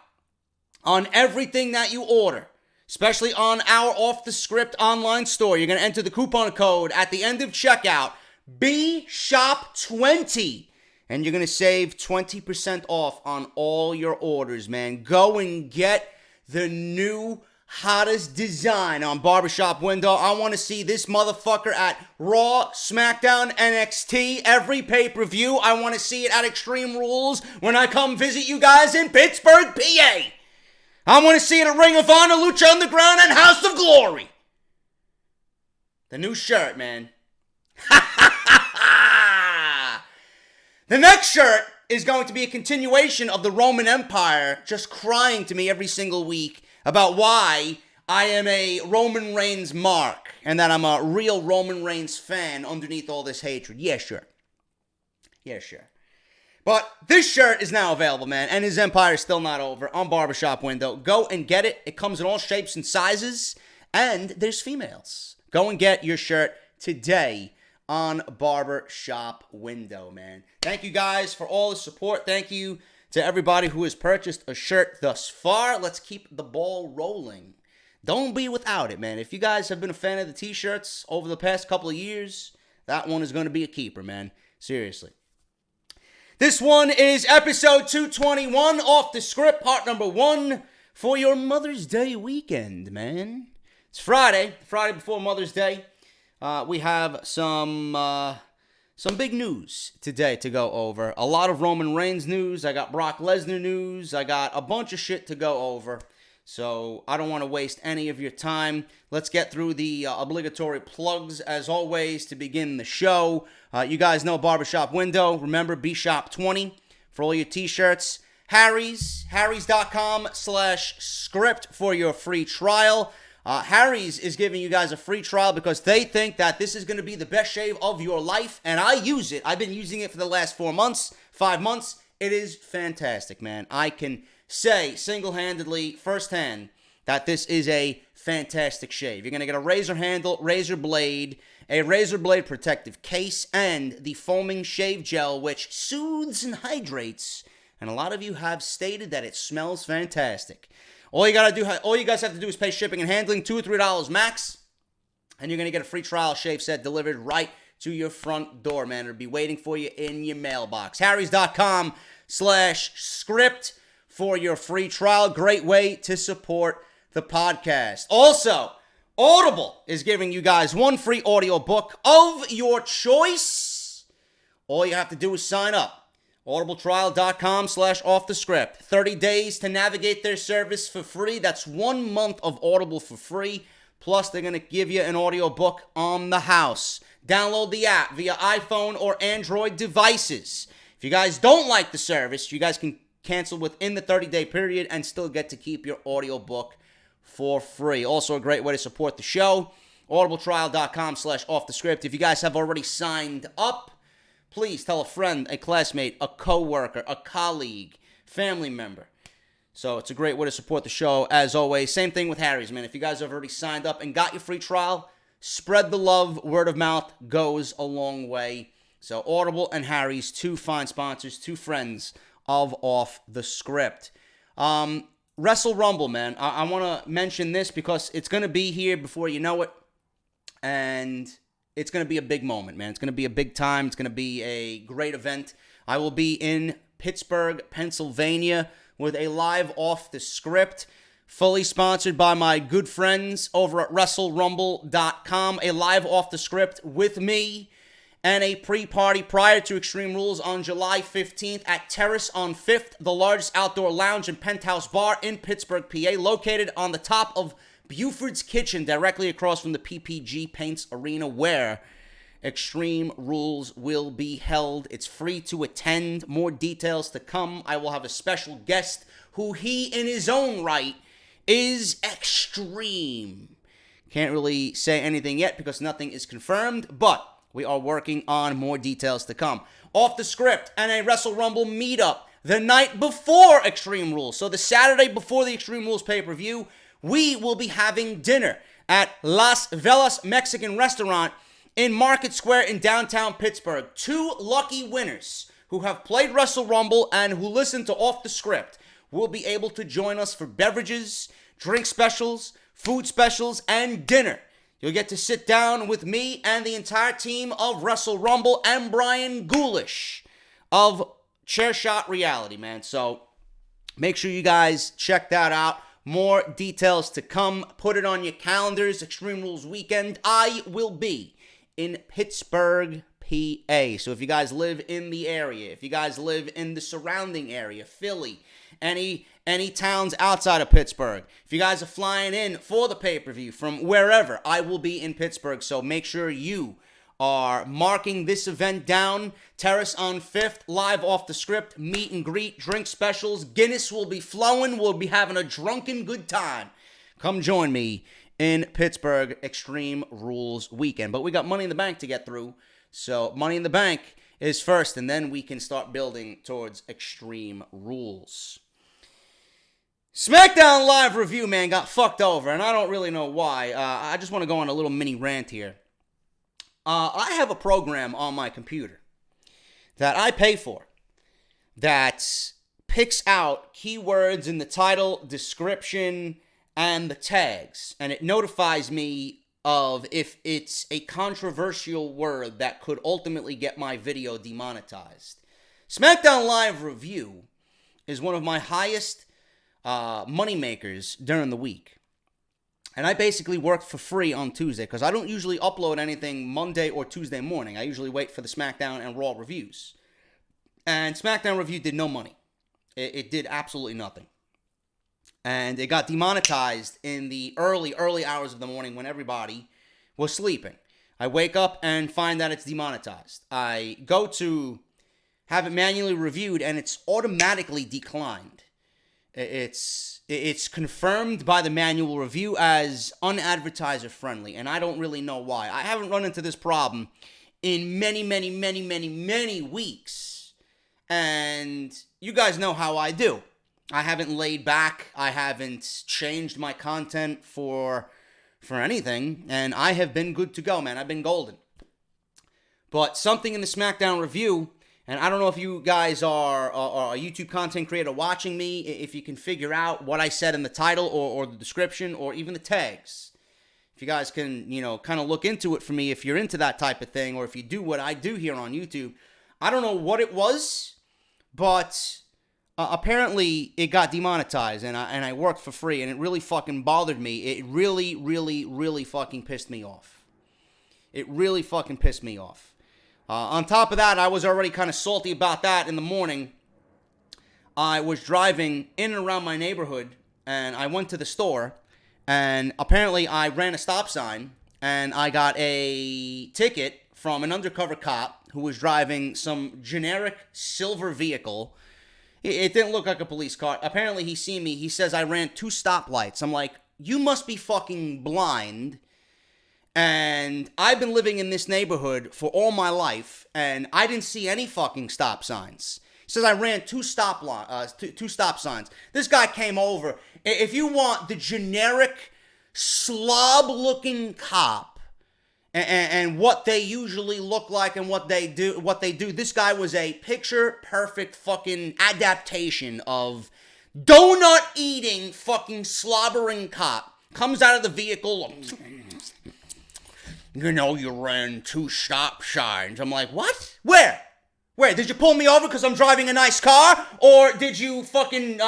on everything that you order, especially on our Off the Script online store, you're going to enter the coupon code at the end of checkout, BSHOP20, and you're going to save 20% off on all your orders, man. Go and get the new hottest design on Barbershop Window. I want to see this motherfucker at Raw, SmackDown, NXT, every pay-per-view. I want to see it at Extreme Rules when I come visit you guys in Pittsburgh, PA. I want to see it at Ring of Honor, Lucha Underground, and House of Glory. The new shirt, man. The next shirt is going to be a continuation of the Roman Empire just crying to me every single week about why I am a Roman Reigns mark and that I'm a real Roman Reigns fan underneath all this hatred. Yeah, sure. But this shirt is now available, man, and his empire is still not over on Barbershop Window. Go and get it. It comes in all shapes and sizes, and there's females. Go and get your shirt today on Barbershop Window, man. Thank you guys for all the support. Thank you to everybody who has purchased a shirt thus far. Let's keep the ball rolling. Don't be without it, man. If you guys have been a fan of the t-shirts over the past couple of years, that one is going to be a keeper, man. Seriously. This one is episode 221, Off the Script, part number 1 for your Mother's Day weekend, man. It's Friday before Mother's Day. We have some big news today to go over. A lot of Roman Reigns news. I got Brock Lesnar news. I got a bunch of shit to go over. So I don't want to waste any of your time. Let's get through the obligatory plugs as always to begin the show. You guys know Barbershop Window. Remember, BShop20 for all your t-shirts. Harry's.com/script for your free trial. Harry's is giving you guys a free trial because they think that this is going to be the best shave of your life, and I use it. I've been using it for the last 5 months. It is fantastic, man. I can say single-handedly, firsthand, that this is a fantastic shave. You're going to get a razor handle, razor blade, a razor blade protective case, and the foaming shave gel, which soothes and hydrates. And a lot of you have stated that it smells fantastic. All you guys have to do is pay shipping and handling, $2 or $3 max, and you're going to get a free trial shave set delivered right to your front door, man. It'll be waiting for you in your mailbox. Harrys.com/script for your free trial. Great way to support the podcast. Also, Audible is giving you guys one free audio book of your choice. All you have to do is sign up. audibletrial.com/offthescript. 30 days to navigate their service for free. That's 1 month of Audible for free. Plus, they're going to give you an audiobook on the house. Download the app via iPhone or Android devices. If you guys don't like the service, you guys can cancel within the 30-day period and still get to keep your audiobook for free. Also a great way to support the show. audibletrial.com/offthescript. If you guys have already signed up, please tell a friend, a classmate, a coworker, a colleague, family member. So it's a great way to support the show, as always. Same thing with Harry's, man. If you guys have already signed up and got your free trial, spread the love. Word of mouth goes a long way. So Audible and Harry's, two fine sponsors, two friends of Off the Script. Wrestle Rumble, man. I want to mention this because it's going to be here before you know it. And it's going to be a big moment, man. It's going to be a big time. It's going to be a great event. I will be in Pittsburgh, Pennsylvania, with a live Off the Script, fully sponsored by my good friends over at WrestleRumble.com. A live Off the Script with me and a pre-party prior to Extreme Rules on July 15th at Terrace on 5th, the largest outdoor lounge and penthouse bar in Pittsburgh, PA, located on the top of Buford's Kitchen, directly across from the PPG Paints Arena, where Extreme Rules will be held. It's free to attend. More details to come. I will have a special guest who he, in his own right, is extreme. Can't really say anything yet because nothing is confirmed, but we are working on more details to come. Off the Script and a Wrestle Rumble meetup the night before Extreme Rules. So the Saturday before the Extreme Rules pay-per-view, we will be having dinner at Las Velas Mexican Restaurant in Market Square in downtown Pittsburgh. Two lucky winners who have played Wrestle Rumble and who listen to Off the Script will be able to join us for beverages, drink specials, food specials, and dinner. You'll get to sit down with me and the entire team of Wrestle Rumble and Bryan Ghoulish of Chairshot Reality, man. So make sure you guys check that out. More details to come. Put it on your calendars. Extreme Rules weekend. I will be in Pittsburgh, PA. So if you guys live in the area, if you guys live in the surrounding area, Philly, any towns outside of Pittsburgh, if you guys are flying in for the pay-per-view from wherever, I will be in Pittsburgh. So make sure you are marking this event down. Terrace on 5th, live Off the Script, meet and greet, drink specials. Guinness will be flowing. We'll be having a drunken good time. Come join me in Pittsburgh, Extreme Rules weekend. But we got Money in the Bank to get through. So Money in the Bank is first, and then we can start building towards Extreme Rules. SmackDown Live review, man, got fucked over, and I don't really know why. I just want to go on a little mini rant here. I have a program on my computer that I pay for that picks out keywords in the title, description, and the tags, and it notifies me of if it's a controversial word that could ultimately get my video demonetized. SmackDown Live review is one of my highest money makers during the week. And I basically work for free on Tuesday because I don't usually upload anything Monday or Tuesday morning. I usually wait for the SmackDown and Raw reviews. And SmackDown review did no money. It did absolutely nothing. And it got demonetized in the early hours of the morning when everybody was sleeping. I wake up and find that it's demonetized. I go to have it manually reviewed and it's automatically declined. It's confirmed by the manual review as unadvertiser friendly, and I don't really know why. I haven't run into this problem in many weeks, and you guys know how I do. I haven't laid back. I haven't changed my content for anything, and I have been good to go, man. I've been golden. But something in the SmackDown review, and I don't know if you guys are a YouTube content creator watching me, if you can figure out what I said in the title or the description or even the tags. If you guys can, kind of look into it for me if you're into that type of thing, or if you do what I do here on YouTube. I don't know what it was, but apparently it got demonetized, and I worked for free, and it really fucking bothered me. It really fucking pissed me off. It really fucking pissed me off. On top of that, I was already kind of salty about that in the morning. I was driving in and around my neighborhood, and I went to the store, and apparently I ran a stop sign, and I got a ticket from an undercover cop who was driving some generic silver vehicle. It didn't look like a police car. Apparently he seen me. He says I ran 2 stoplights. I'm like, you must be fucking blind. And I've been living in this neighborhood for all my life, and I didn't see any fucking stop signs. He says I ran 2 stop signs. This guy came over. If you want the generic slob-looking cop and what they usually look like and what they do, this guy was a picture-perfect fucking adaptation of donut-eating fucking slobbering cop. Comes out of the vehicle. You know, you ran 2 stop signs. I'm like, what? Where? Did you pull me over because I'm driving a nice car? Or did you fucking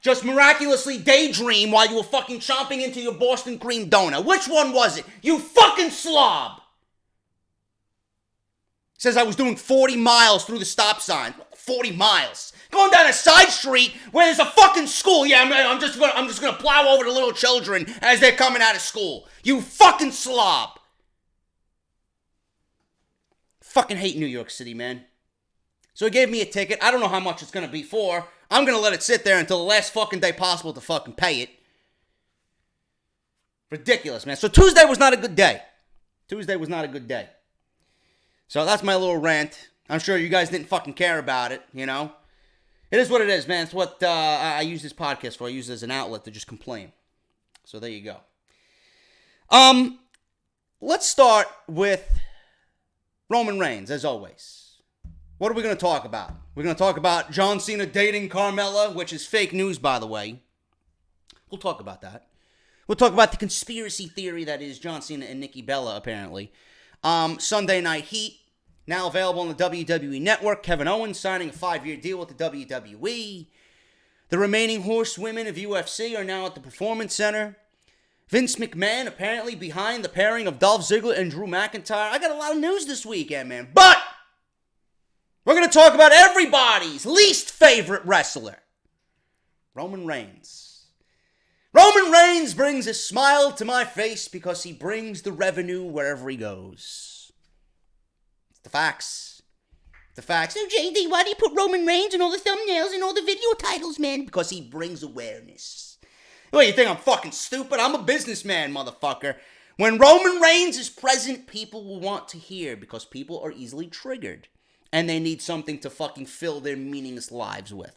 just miraculously daydream while you were fucking chomping into your Boston cream donut? Which one was it? You fucking slob! Says I was doing 40 miles through the stop sign. 40 miles. Going down a side street where there's a fucking school. Yeah, I'm just gonna plow over the little children as they're coming out of school. You fucking slob! Fucking hate New York City, man. So he gave me a ticket. I don't know how much it's going to be for. I'm going to let it sit there until the last fucking day possible to fucking pay it. Ridiculous, man. So Tuesday was not a good day. So that's my little rant. I'm sure you guys didn't fucking care about it, you know. It is what it is, man. It's what I use this podcast for. I use it as an outlet to just complain. So there you go. Let's start with Roman Reigns, as always. What are we going to talk about? We're going to talk about John Cena dating Carmella, which is fake news, by the way. We'll talk about that. We'll talk about the conspiracy theory that is John Cena and Nikki Bella, apparently. Sunday Night Heat, now available on the WWE Network. Kevin Owens signing a 5-year deal with the WWE. The remaining horsewomen of UFC are now at the Performance Center. Vince McMahon apparently behind the pairing of Dolph Ziggler and Drew McIntyre. I got a lot of news this weekend, man. But we're going to talk about everybody's least favorite wrestler, Roman Reigns. Roman Reigns brings a smile to my face because he brings the revenue wherever he goes. It's the facts. So, JD, why do you put Roman Reigns in all the thumbnails and all the video titles, man? Because he brings awareness. What, you think I'm fucking stupid? I'm a businessman, motherfucker. When Roman Reigns is present, people will want to hear because people are easily triggered. And they need something to fucking fill their meaningless lives with.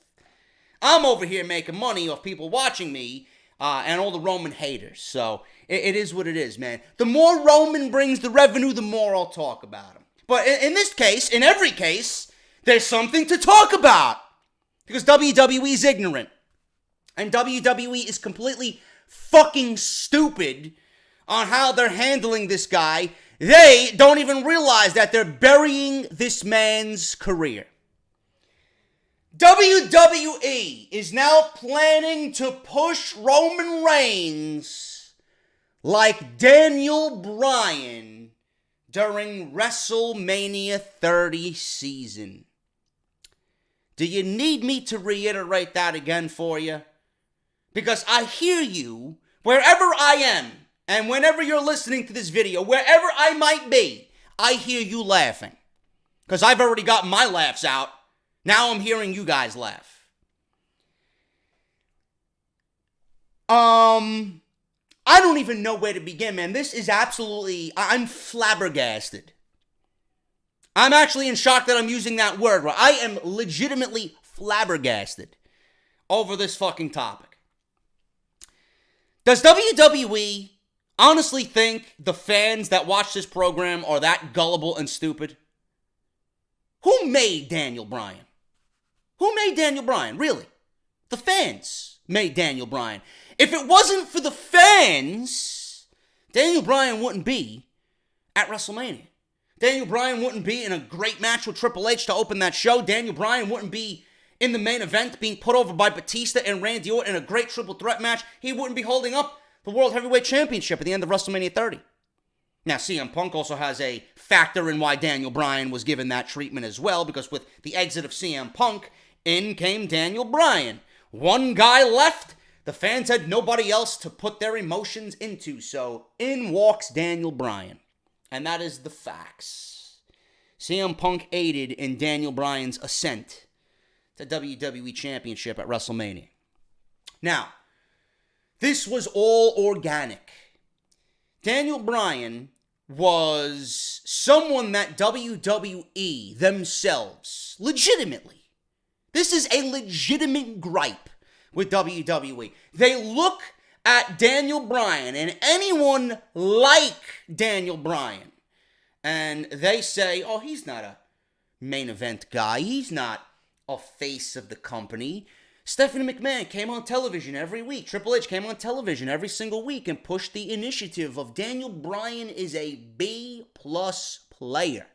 I'm over here making money off people watching me and all the Roman haters. So it is what it is, man. The more Roman brings the revenue, the more I'll talk about him. But in this case, in every case, there's something to talk about. Because WWE is ignorant. And WWE is completely fucking stupid on how they're handling this guy. They don't even realize that they're burying this man's career. WWE is now planning to push Roman Reigns like Daniel Bryan during WrestleMania 30 season. Do you need me to reiterate that again for you? Because I hear you wherever I am. And whenever you're listening to this video, wherever I might be, I hear you laughing. Because I've already got my laughs out. Now I'm hearing you guys laugh. I don't even know where to begin, man. This is absolutely, I'm flabbergasted. I'm actually in shock that I'm using that word. I am legitimately flabbergasted over this fucking topic. Does WWE honestly think the fans that watch this program are that gullible and stupid? Who made Daniel Bryan? Really? The fans made Daniel Bryan. If it wasn't for the fans, Daniel Bryan wouldn't be at WrestleMania. Daniel Bryan wouldn't be in a great match with Triple H to open that show. Daniel Bryan wouldn't be in the main event being put over by Batista and Randy Orton in a great triple threat match. He wouldn't be holding up the World Heavyweight Championship at the end of WrestleMania 30. Now, CM Punk also has a factor in why Daniel Bryan was given that treatment as well, because with the exit of CM Punk, in came Daniel Bryan. One guy left. The fans had nobody else to put their emotions into, so in walks Daniel Bryan. And that is the facts. CM Punk aided in Daniel Bryan's ascent to WWE Championship at WrestleMania. Now, this was all organic. Daniel Bryan was someone that WWE themselves, legitimately, this is a legitimate gripe with WWE. They look at Daniel Bryan and anyone like Daniel Bryan, and they say, oh, he's not a main event guy. He's not a face of the company. Stephanie McMahon came on television every week. Triple H came on television every single week and pushed the initiative of Daniel Bryan is a B-plus player.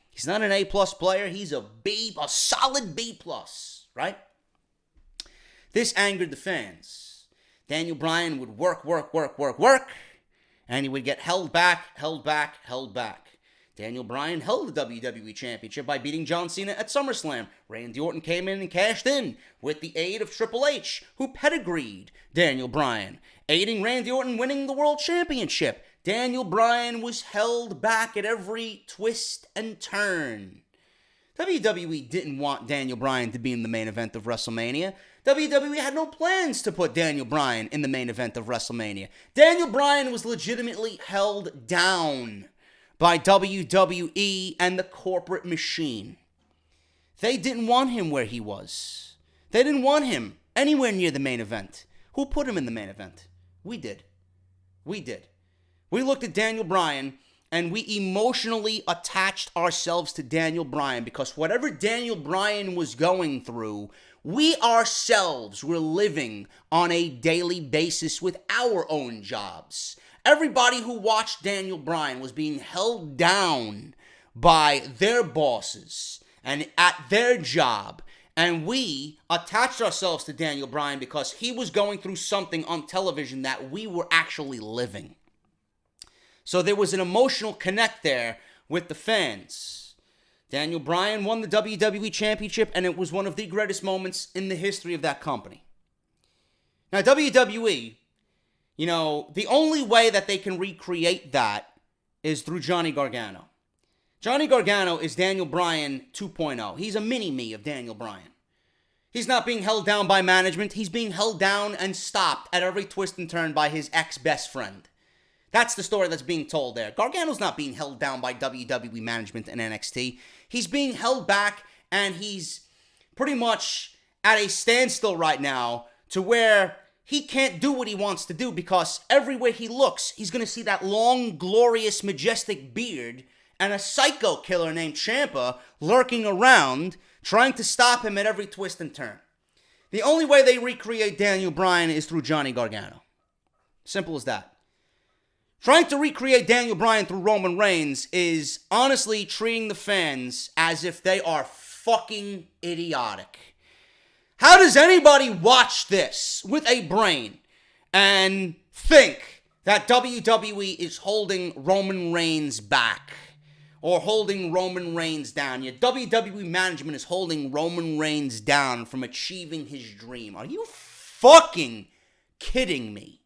He's not an A-plus player. He's a solid B-plus, right? This angered the fans. Daniel Bryan would work, and he would get held back. Daniel Bryan held the WWE Championship by beating John Cena at SummerSlam. Randy Orton came in and cashed in with the aid of Triple H, who pedigreed Daniel Bryan, aiding Randy Orton winning the World Championship. Daniel Bryan was held back at every twist and turn. WWE didn't want Daniel Bryan to be in the main event of WrestleMania. WWE had no plans to put Daniel Bryan in the main event of WrestleMania. Daniel Bryan was legitimately held down by WWE and the corporate machine. They didn't want him where he was. They didn't want him anywhere near the main event. Who put him in the main event? We did. We looked at Daniel Bryan and we emotionally attached ourselves to Daniel Bryan because whatever Daniel Bryan was going through, we ourselves were living on a daily basis with our own jobs. Everybody who watched Daniel Bryan was being held down by their bosses and at their job. And we attached ourselves to Daniel Bryan because he was going through something on television that we were actually living. So there was an emotional connect there with the fans. Daniel Bryan won the WWE Championship, and it was one of the greatest moments in the history of that company. Now, WWE, you know, the only way that they can recreate that is through Johnny Gargano. Johnny Gargano is Daniel Bryan 2.0. He's a mini-me of Daniel Bryan. He's not being held down by management. He's being held down and stopped at every twist and turn by his ex-best friend. That's the story that's being told there. Gargano's not being held down by WWE management and NXT. He's being held back, and he's pretty much at a standstill right now to where he can't do what he wants to do because everywhere he looks, he's going to see that long, glorious, majestic beard and a psycho killer named Ciampa lurking around, trying to stop him at every twist and turn. The only way they recreate Daniel Bryan is through Johnny Gargano. Simple as that. Trying to recreate Daniel Bryan through Roman Reigns is honestly treating the fans as if they are fucking idiotic. How does anybody watch this with a brain and think that WWE is holding Roman Reigns back or holding Roman Reigns down? Yet WWE management is holding Roman Reigns down from achieving his dream. Are you fucking kidding me?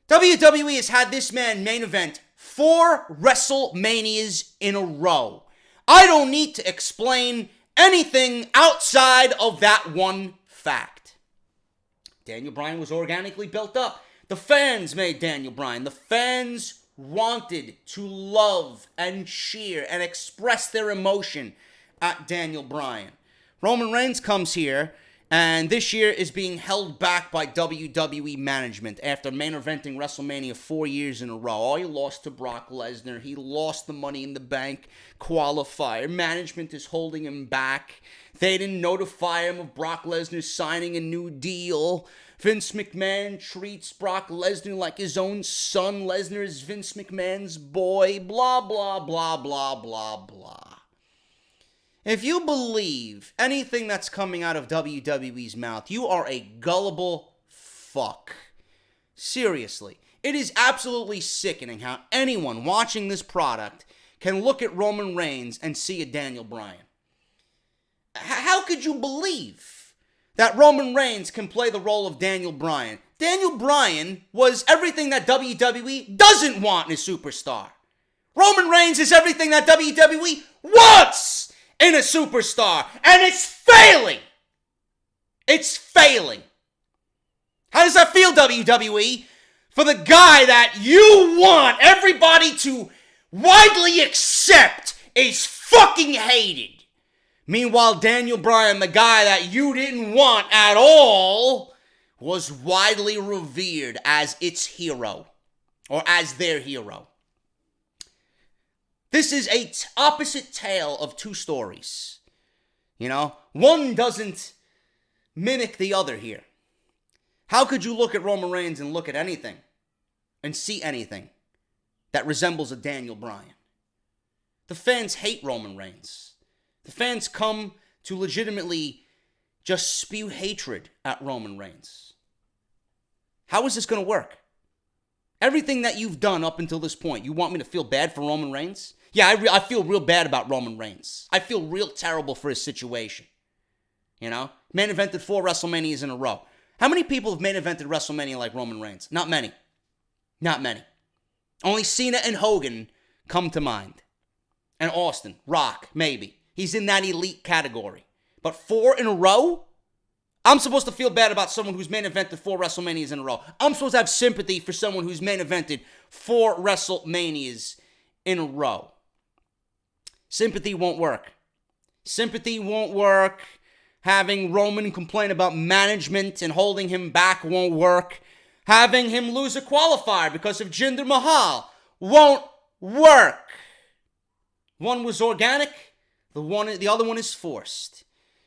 WWE has had this man main event 4 WrestleManias in a row. I don't need to explain anything outside of that one fact. Daniel Bryan was organically built up. The fans made Daniel Bryan. The fans wanted to love and cheer and express their emotion at Daniel Bryan. Roman Reigns comes here, and this year is being held back by WWE management after main eventing WrestleMania 4 years in a row. Oh, he lost to Brock Lesnar. He lost the Money in the Bank qualifier. Management is holding him back. They didn't notify him of Brock Lesnar signing a new deal. Vince McMahon treats Brock Lesnar like his own son. Lesnar is Vince McMahon's boy. Blah, blah, blah, blah, blah, blah. If you believe anything that's coming out of WWE's mouth, you are a gullible fuck. Seriously. It is absolutely sickening how anyone watching this product can look at Roman Reigns and see a Daniel Bryan. How could you believe that Roman Reigns can play the role of Daniel Bryan? Daniel Bryan was everything that WWE doesn't want in a superstar. Roman Reigns is everything that WWE wants in a superstar. And it's failing. It's failing. How does that feel, WWE? For the guy that you want everybody to widely accept is fucking hated. Meanwhile, Daniel Bryan, the guy that you didn't want at all, was widely revered as its hero, or as their hero. This is a opposite tale of two stories. You know, one doesn't mimic the other here. How could you look at Roman Reigns and look at anything and see anything that resembles a Daniel Bryan? The fans hate Roman Reigns. The fans come to legitimately just spew hatred at Roman Reigns. How is this going to work? Everything that you've done up until this point, you want me to feel bad for Roman Reigns? Yeah, I feel real bad about Roman Reigns. I feel real terrible for his situation. You know? Main evented 4 WrestleManias in a row. How many people have main evented WrestleMania like Roman Reigns? Not many. Not many. Only Cena and Hogan come to mind. And Austin, Rock, maybe. He's in that elite category. But 4 in a row? I'm supposed to feel bad about someone who's main evented 4 WrestleManias in a row. I'm supposed to have sympathy for someone who's main evented 4 WrestleManias in a row. Sympathy won't work. Sympathy won't work. Having Roman complain about management and holding him back won't work. Having him lose a qualifier because of Jinder Mahal won't work. One was organic, the other one is forced.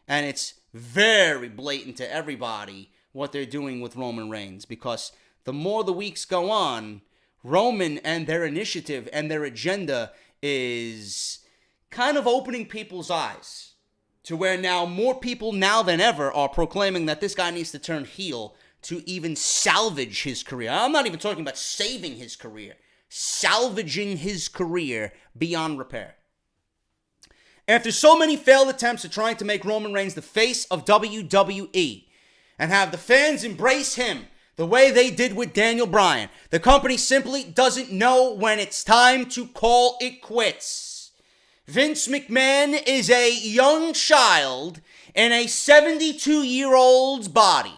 And it's very blatant to everybody what they're doing with Roman Reigns, because the more the weeks go on, Roman and their initiative and their agenda is kind of opening people's eyes to where now more people now than ever are proclaiming that this guy needs to turn heel to even salvage his career. I'm not even talking about saving his career, salvaging his career beyond repair. After so many failed attempts at trying to make Roman Reigns the face of WWE and have the fans embrace him the way they did with Daniel Bryan, the company simply doesn't know when it's time to call it quits. Vince McMahon is a young child in a 72-year-old's body.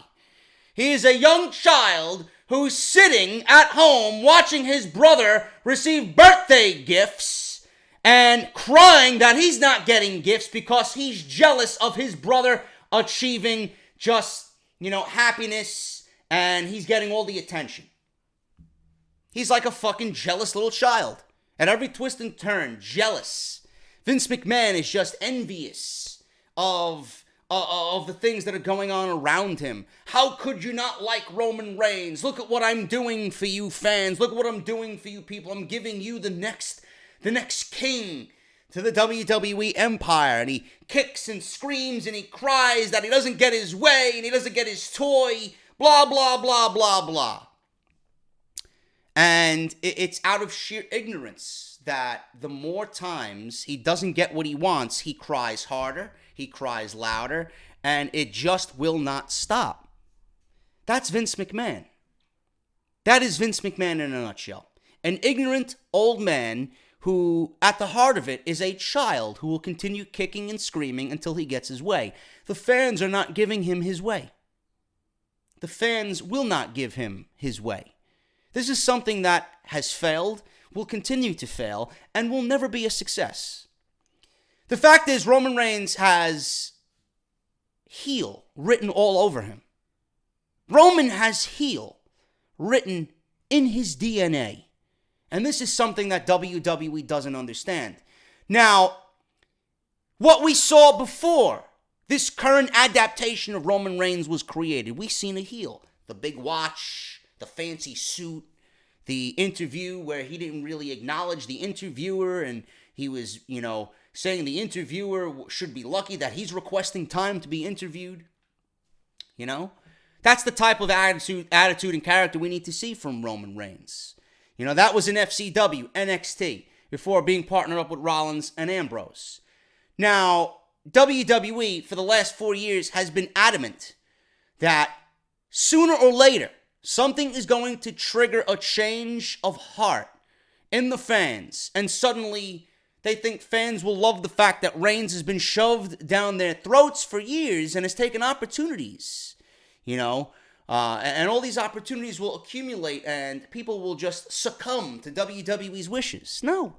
He is a young child who's sitting at home watching his brother receive birthday gifts and crying that he's not getting gifts because he's jealous of his brother achieving just, happiness, and he's getting all the attention. He's like a fucking jealous little child. At every twist and turn, jealous. Vince McMahon is just envious of the things that are going on around him. How could you not like Roman Reigns? Look at what I'm doing for you fans. Look at what I'm doing for you people. I'm giving you the next king to the WWE empire. And he kicks and screams and he cries that he doesn't get his way and he doesn't get his toy. Blah, blah, blah, blah, blah. And it's out of sheer ignorance that the more times he doesn't get what he wants, he cries harder, he cries louder, and it just will not stop. That's Vince McMahon. That is Vince McMahon in a nutshell. An ignorant old man who, at the heart of it, is a child who will continue kicking and screaming until he gets his way. The fans are not giving him his way. The fans will not give him his way. This is something that has failed, will continue to fail, and will never be a success. The fact is, Roman Reigns has heel written all over him. Roman has heel written in his DNA. And this is something that WWE doesn't understand. Now, what we saw before this current adaptation of Roman Reigns was created, we seen a heel. The big watch, the fancy suit, the interview where he didn't really acknowledge the interviewer, and he was, saying the interviewer should be lucky that he's requesting time to be interviewed. That's the type of attitude and character we need to see from Roman Reigns. You know, that was in FCW, NXT, before being partnered up with Rollins and Ambrose. Now, WWE, for the last 4 years, has been adamant that sooner or later, something is going to trigger a change of heart in the fans. And suddenly, they think fans will love the fact that Reigns has been shoved down their throats for years and has taken opportunities. You know, and all these opportunities will accumulate and people will just succumb to WWE's wishes. No.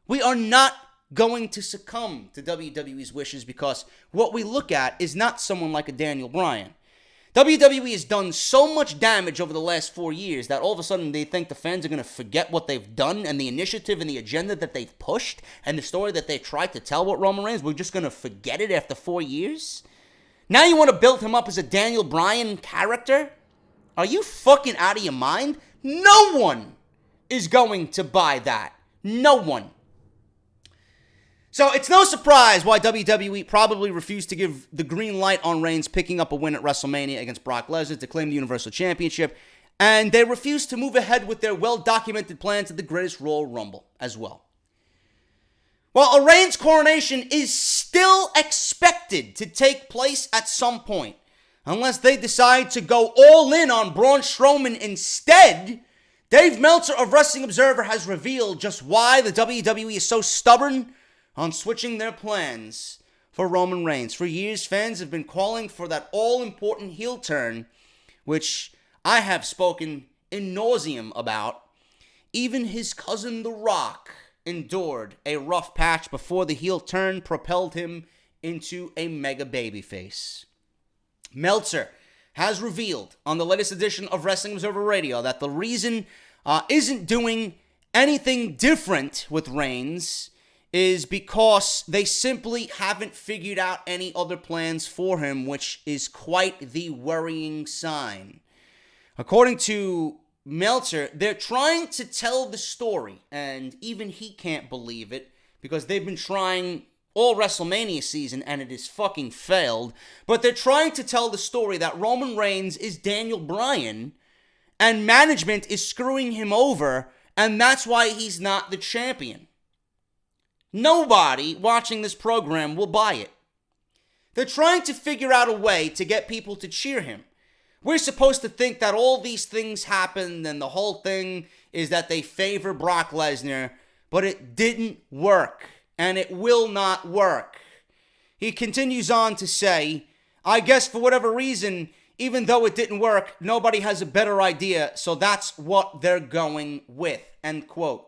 We are not going to succumb to WWE's wishes because what we look at is not someone like a Daniel Bryan. WWE has done so much damage over the last 4 years that all of a sudden they think the fans are going to forget what they've done and the initiative and the agenda that they've pushed and the story that they tried to tell with Roman Reigns. We're just going to forget it after 4 years? Now you want to build him up as a Daniel Bryan character? Are you fucking out of your mind? No one is going to buy that. No one. So it's no surprise why WWE probably refused to give the green light on Reigns picking up a win at WrestleMania against Brock Lesnar to claim the Universal Championship, and they refused to move ahead with their well-documented plans at the Greatest Royal Rumble as well. While a Reigns coronation is still expected to take place at some point, unless they decide to go all in on Braun Strowman instead, Dave Meltzer of Wrestling Observer has revealed just why the WWE is so stubborn on switching their plans for Roman Reigns. For years, fans have been calling for that all-important heel turn, which I have spoken in nauseam about. Even his cousin The Rock endured a rough patch before the heel turn propelled him into a mega babyface. Meltzer has revealed on the latest edition of Wrestling Observer Radio that the reason isn't doing anything different with Reigns is because they simply haven't figured out any other plans for him, which is quite the worrying sign. According to Meltzer, they're trying to tell the story, and even he can't believe it because they've been trying all WrestleMania season and it has fucking failed. But they're trying to tell the story that Roman Reigns is Daniel Bryan and management is screwing him over, and that's why he's not the champion. Nobody watching this program will buy it. They're trying to figure out a way to get people to cheer him. We're supposed to think that all these things happened and the whole thing is that they favor Brock Lesnar, but it didn't work, and it will not work. He continues on to say, I guess for whatever reason, even though it didn't work, nobody has a better idea, so that's what they're going with, end quote.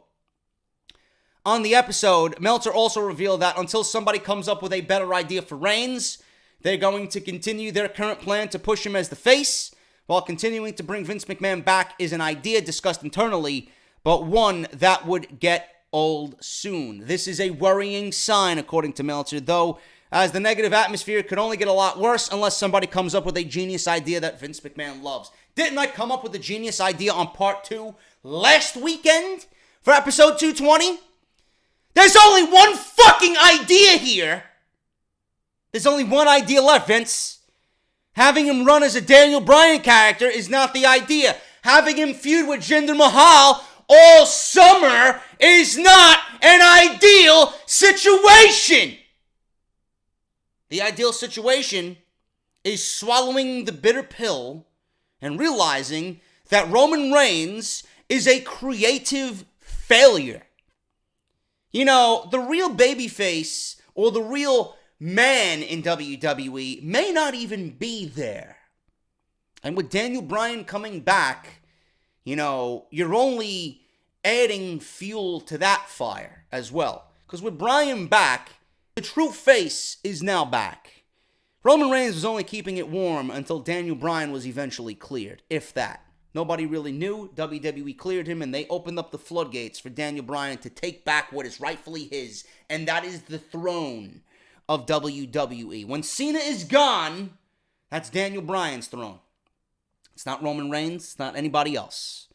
On the episode, Meltzer also revealed that until somebody comes up with a better idea for Reigns, they're going to continue their current plan to push him as the face, while continuing to bring Vince McMahon back is an idea discussed internally, but one that would get old soon. This is a worrying sign, according to Meltzer, though, as the negative atmosphere could only get a lot worse unless somebody comes up with a genius idea that Vince McMahon loves. Didn't I come up with a genius idea on part 2 last weekend for episode 220? There's only one fucking idea here. There's only one idea left, Vince. Having him run as a Daniel Bryan character is not the idea. Having him feud with Jinder Mahal all summer is not an ideal situation. The ideal situation is swallowing the bitter pill and realizing that Roman Reigns is a creative failure. You know, the real babyface or the real man in WWE may not even be there. And with Daniel Bryan coming back, you know, you're only adding fuel to that fire as well. Because with Bryan back, the true face is now back. Roman Reigns was only keeping it warm until Daniel Bryan was eventually cleared, if that. Nobody really knew. WWE cleared him, and they opened up the floodgates for Daniel Bryan to take back what is rightfully his, and that is the throne of WWE. When Cena is gone, that's Daniel Bryan's throne. It's not Roman Reigns. It's not anybody else.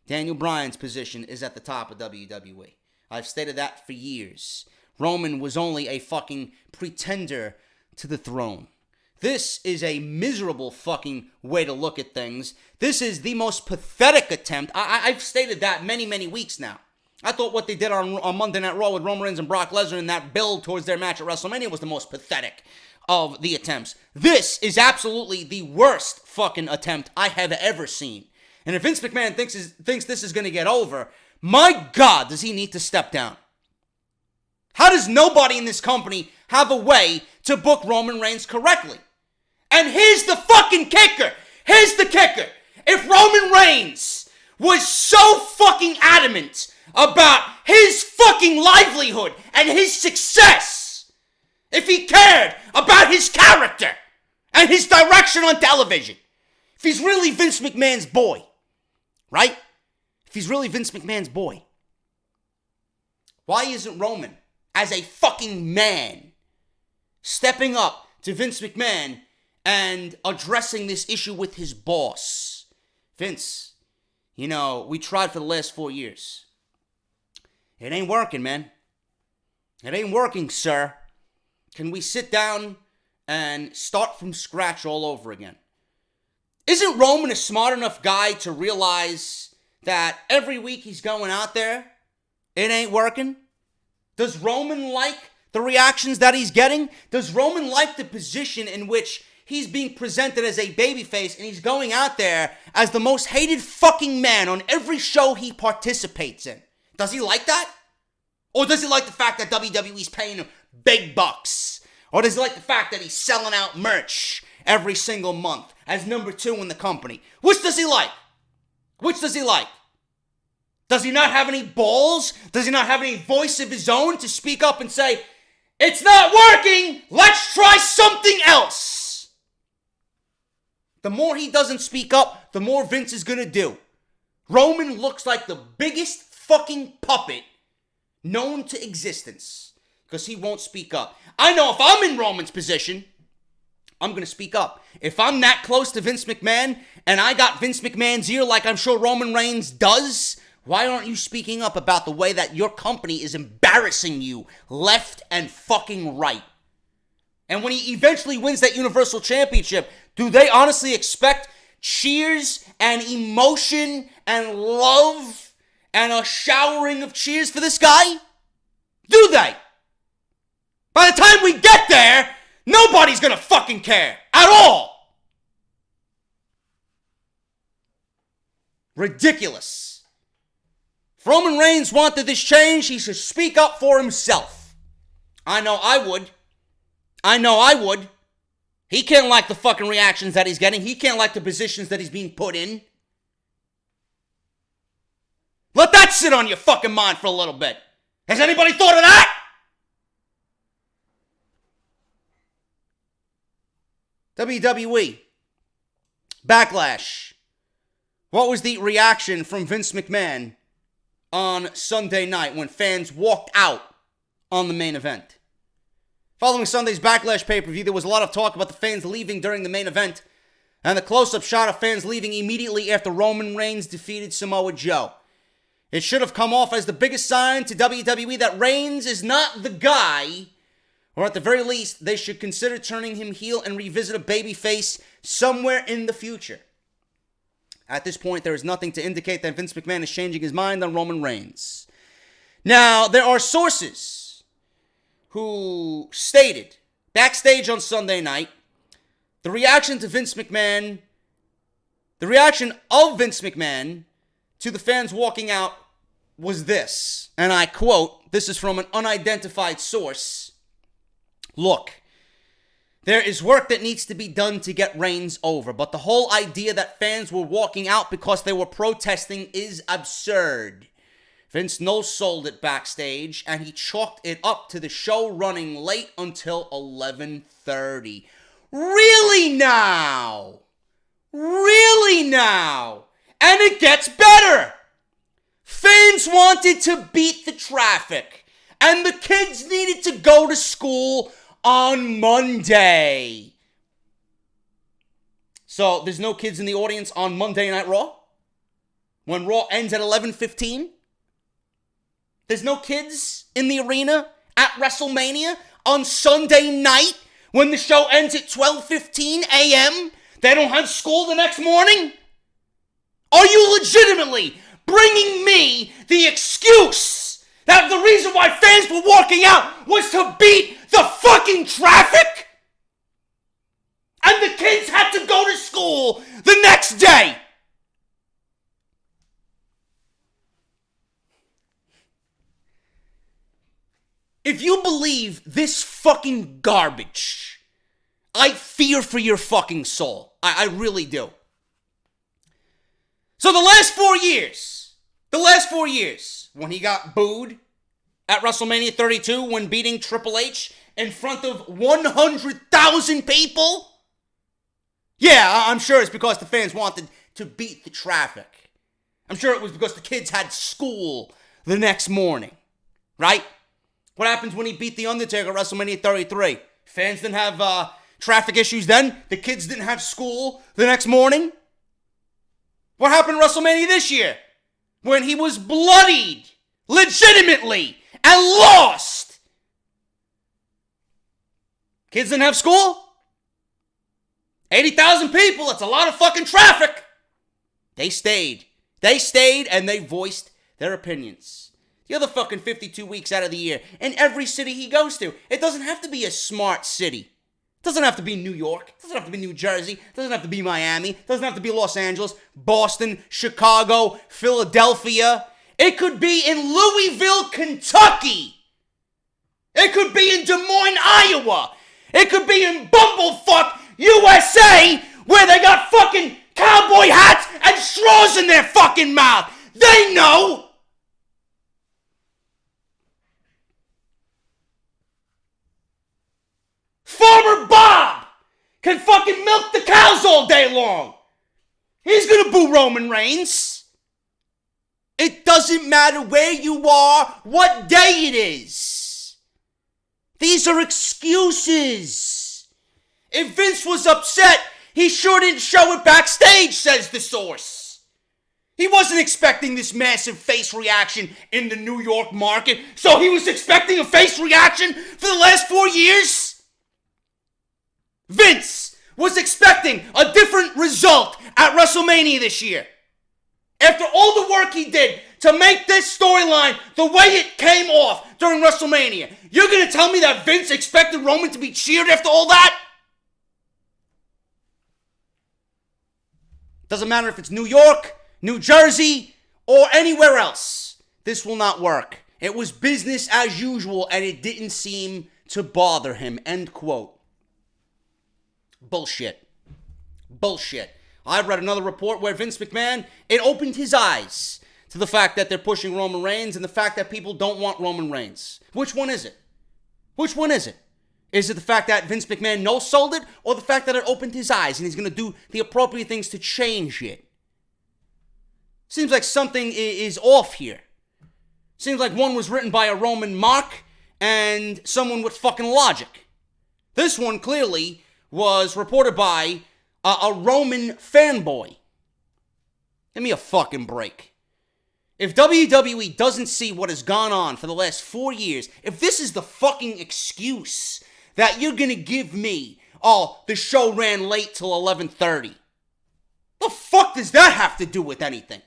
Daniel Bryan's position is at the top of WWE. I've stated that for years. Roman was only a fucking pretender to the throne. This is a miserable fucking way to look at things. This is the most pathetic attempt. I've stated that many weeks now. I thought what they did on Monday Night Raw with Roman Reigns and Brock Lesnar in that build towards their match at WrestleMania was the most pathetic of the attempts. This is absolutely the worst fucking attempt I have ever seen. And if Vince McMahon thinks this is going to get over, my God, does he need to step down? How does nobody in this company have a way to book Roman Reigns correctly? And here's the fucking kicker. Here's the kicker. If Roman Reigns was so fucking adamant about his fucking livelihood and his success, if he cared about his character and his direction on television, if he's really Vince McMahon's boy, right? If he's really Vince McMahon's boy, why isn't Roman, as a fucking man, stepping up to Vince McMahon and addressing this issue with his boss? Vince, you know, we tried for the last 4 years. It ain't working, man. It ain't working, sir. Can we sit down and start from scratch all over again? Isn't Roman a smart enough guy to realize that every week he's going out there, it ain't working? Does Roman like the reactions that he's getting? Does Roman like the position in which he's being presented as a babyface and he's going out there as the most hated fucking man on every show he participates in? Does he like that? Or does he like the fact that WWE's paying him big bucks? Or does he like the fact that he's selling out merch every single month as number 2 in the company? Which does he like? Which does he like? Does he not have any balls? Does he not have any voice of his own to speak up and say, it's not working, let's try something else? The more he doesn't speak up, the more Vince is gonna do. Roman looks like the biggest fucking puppet known to existence because he won't speak up. I know if I'm in Roman's position, I'm going to speak up. If I'm that close to Vince McMahon and I got Vince McMahon's ear like I'm sure Roman Reigns does, why aren't you speaking up about the way that your company is embarrassing you left and fucking right? And when he eventually wins that Universal Championship, do they honestly expect cheers and emotion and love and a showering of cheers for this guy? Do they? By the time we get there, nobody's gonna fucking care at all. Ridiculous. If Roman Reigns wanted this change, he should speak up for himself. I know I would. He can't like the fucking reactions that he's getting. He can't like the positions that he's being put in. Let that sit on your fucking mind for a little bit. Has anybody thought of that? WWE. Backlash. What was the reaction from Vince McMahon on Sunday night when fans walked out on the main event? Following Sunday's Backlash pay-per-view, there was a lot of talk about the fans leaving during the main event and the close-up shot of fans leaving immediately after Roman Reigns defeated Samoa Joe. It should have come off as the biggest sign to WWE that Reigns is not the guy, or at the very least, they should consider turning him heel and revisit a babyface somewhere in the future. At this point, there is nothing to indicate that Vince McMahon is changing his mind on Roman Reigns. Now, there are sources who stated backstage on Sunday night, the reaction of Vince McMahon to the fans walking out was this, and I quote, this is from an unidentified source. Look, there is work that needs to be done to get Reigns over, but the whole idea that fans were walking out because they were protesting is absurd. Vince no-sold it backstage, and he chalked it up to the show running late until 11:30. Really now? Really now? And it gets better. Fans wanted to beat the traffic, and the kids needed to go to school on Monday. So there's no kids in the audience on Monday Night Raw? When Raw ends at 11:15? There's no kids in the arena at WrestleMania on Sunday night when the show ends at 12:15 a.m.? They don't have school the next morning? Are you legitimately bringing me the excuse that the reason why fans were walking out was to beat the fucking traffic? And the kids had to go to school the next day. If you believe this fucking garbage, I fear for your fucking soul. I really do. So the last 4 years, when he got booed at WrestleMania 32 when beating Triple H in front of 100,000 people, yeah, I'm sure it's because the fans wanted to beat the traffic. I'm sure it was because the kids had school the next morning, right? What happens when he beat The Undertaker at WrestleMania 33? Fans didn't have traffic issues then. The kids didn't have school the next morning. What happened at WrestleMania this year? When he was bloodied, legitimately, and lost. Kids didn't have school? 80,000 people, that's a lot of fucking traffic. They stayed. They stayed and they voiced their opinions. The other fucking 52 weeks out of the year, in every city he goes to. It doesn't have to be a smart city. It doesn't have to be New York. It doesn't have to be New Jersey. It doesn't have to be Miami. It doesn't have to be Los Angeles, Boston, Chicago, Philadelphia. It could be in Louisville, Kentucky. It could be in Des Moines, Iowa. It could be in Bumblefuck, USA, where they got fucking cowboy hats and straws in their fucking mouth. They know. Farmer Bob can fucking milk the cows all day long. He's gonna boo Roman Reigns. It doesn't matter where you are, what day it is. These are excuses. If Vince was upset, he sure didn't show it backstage, says the source. He wasn't expecting this massive face reaction in the New York market, so he was expecting a face reaction for the last 4 years? Vince was expecting a different result at WrestleMania this year. After all the work he did to make this storyline the way it came off during WrestleMania, you're going to tell me that Vince expected Roman to be cheered after all that? Doesn't matter if it's New York, New Jersey, or anywhere else. This will not work. It was business as usual, and it didn't seem to bother him. End quote. Bullshit. Bullshit. I read another report where Vince McMahon, it opened his eyes to the fact that they're pushing Roman Reigns and the fact that people don't want Roman Reigns. Which one is it? Which one is it? Is it the fact that Vince McMahon no-sold it, or the fact that it opened his eyes and he's going to do the appropriate things to change it? Seems like something is off here. Seems like one was written by a Roman mark and someone with fucking logic. This one clearly was reported by a Roman fanboy. Give me a fucking break. If WWE doesn't see what has gone on for the last 4 years, if this is the fucking excuse that you're gonna give me, oh, the show ran late till 11:30. The fuck does that have to do with anything?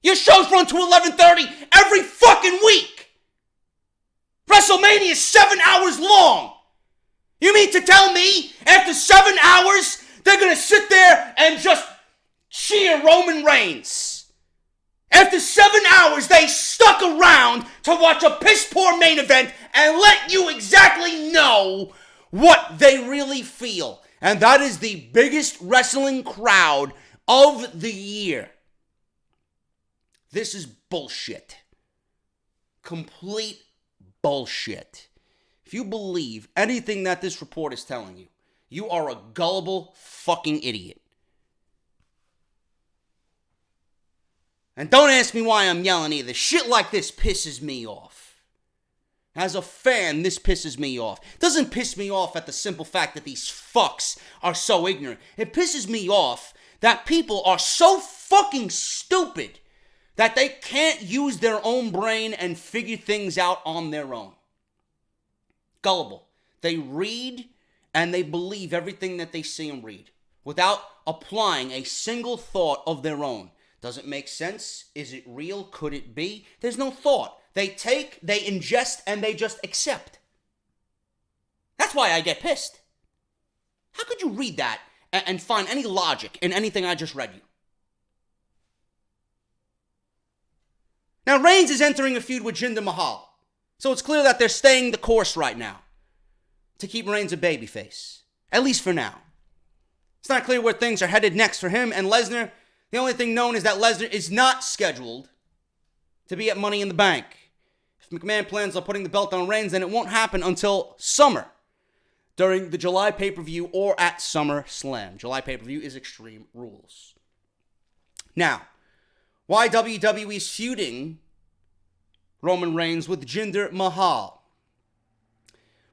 Your shows run to 11:30 every fucking week. WrestleMania is 7 hours long. You mean to tell me, after 7 hours, they're going to sit there and just cheer Roman Reigns? After 7 hours, they stuck around to watch a piss-poor main event and let you exactly know what they really feel. And that is the biggest wrestling crowd of the year. This is bullshit. Complete bullshit. If you believe anything that this report is telling you, you are a gullible fucking idiot. And don't ask me why I'm yelling either. Shit like this pisses me off. As a fan, this pisses me off. It doesn't piss me off at the simple fact that these fucks are so ignorant. It pisses me off that people are so fucking stupid that they can't use their own brain and figure things out on their own. Gullible. They read and they believe everything that they see and read without applying a single thought of their own. Does it make sense? Is it real? Could it be? There's no thought. They take, they ingest, and they just accept. That's why I get pissed. How could you read that and find any logic in anything I just read you? Now, Reigns is entering a feud with Jinder Mahal. So it's clear that they're staying the course right now to keep Reigns a babyface, at least for now. It's not clear where things are headed next for him and Lesnar. The only thing known is that Lesnar is not scheduled to be at Money in the Bank. If McMahon plans on putting the belt on Reigns, then it won't happen until summer, during the July pay-per-view or at SummerSlam. July pay-per-view is Extreme Rules. Now, why WWE is feuding Roman Reigns with Jinder Mahal?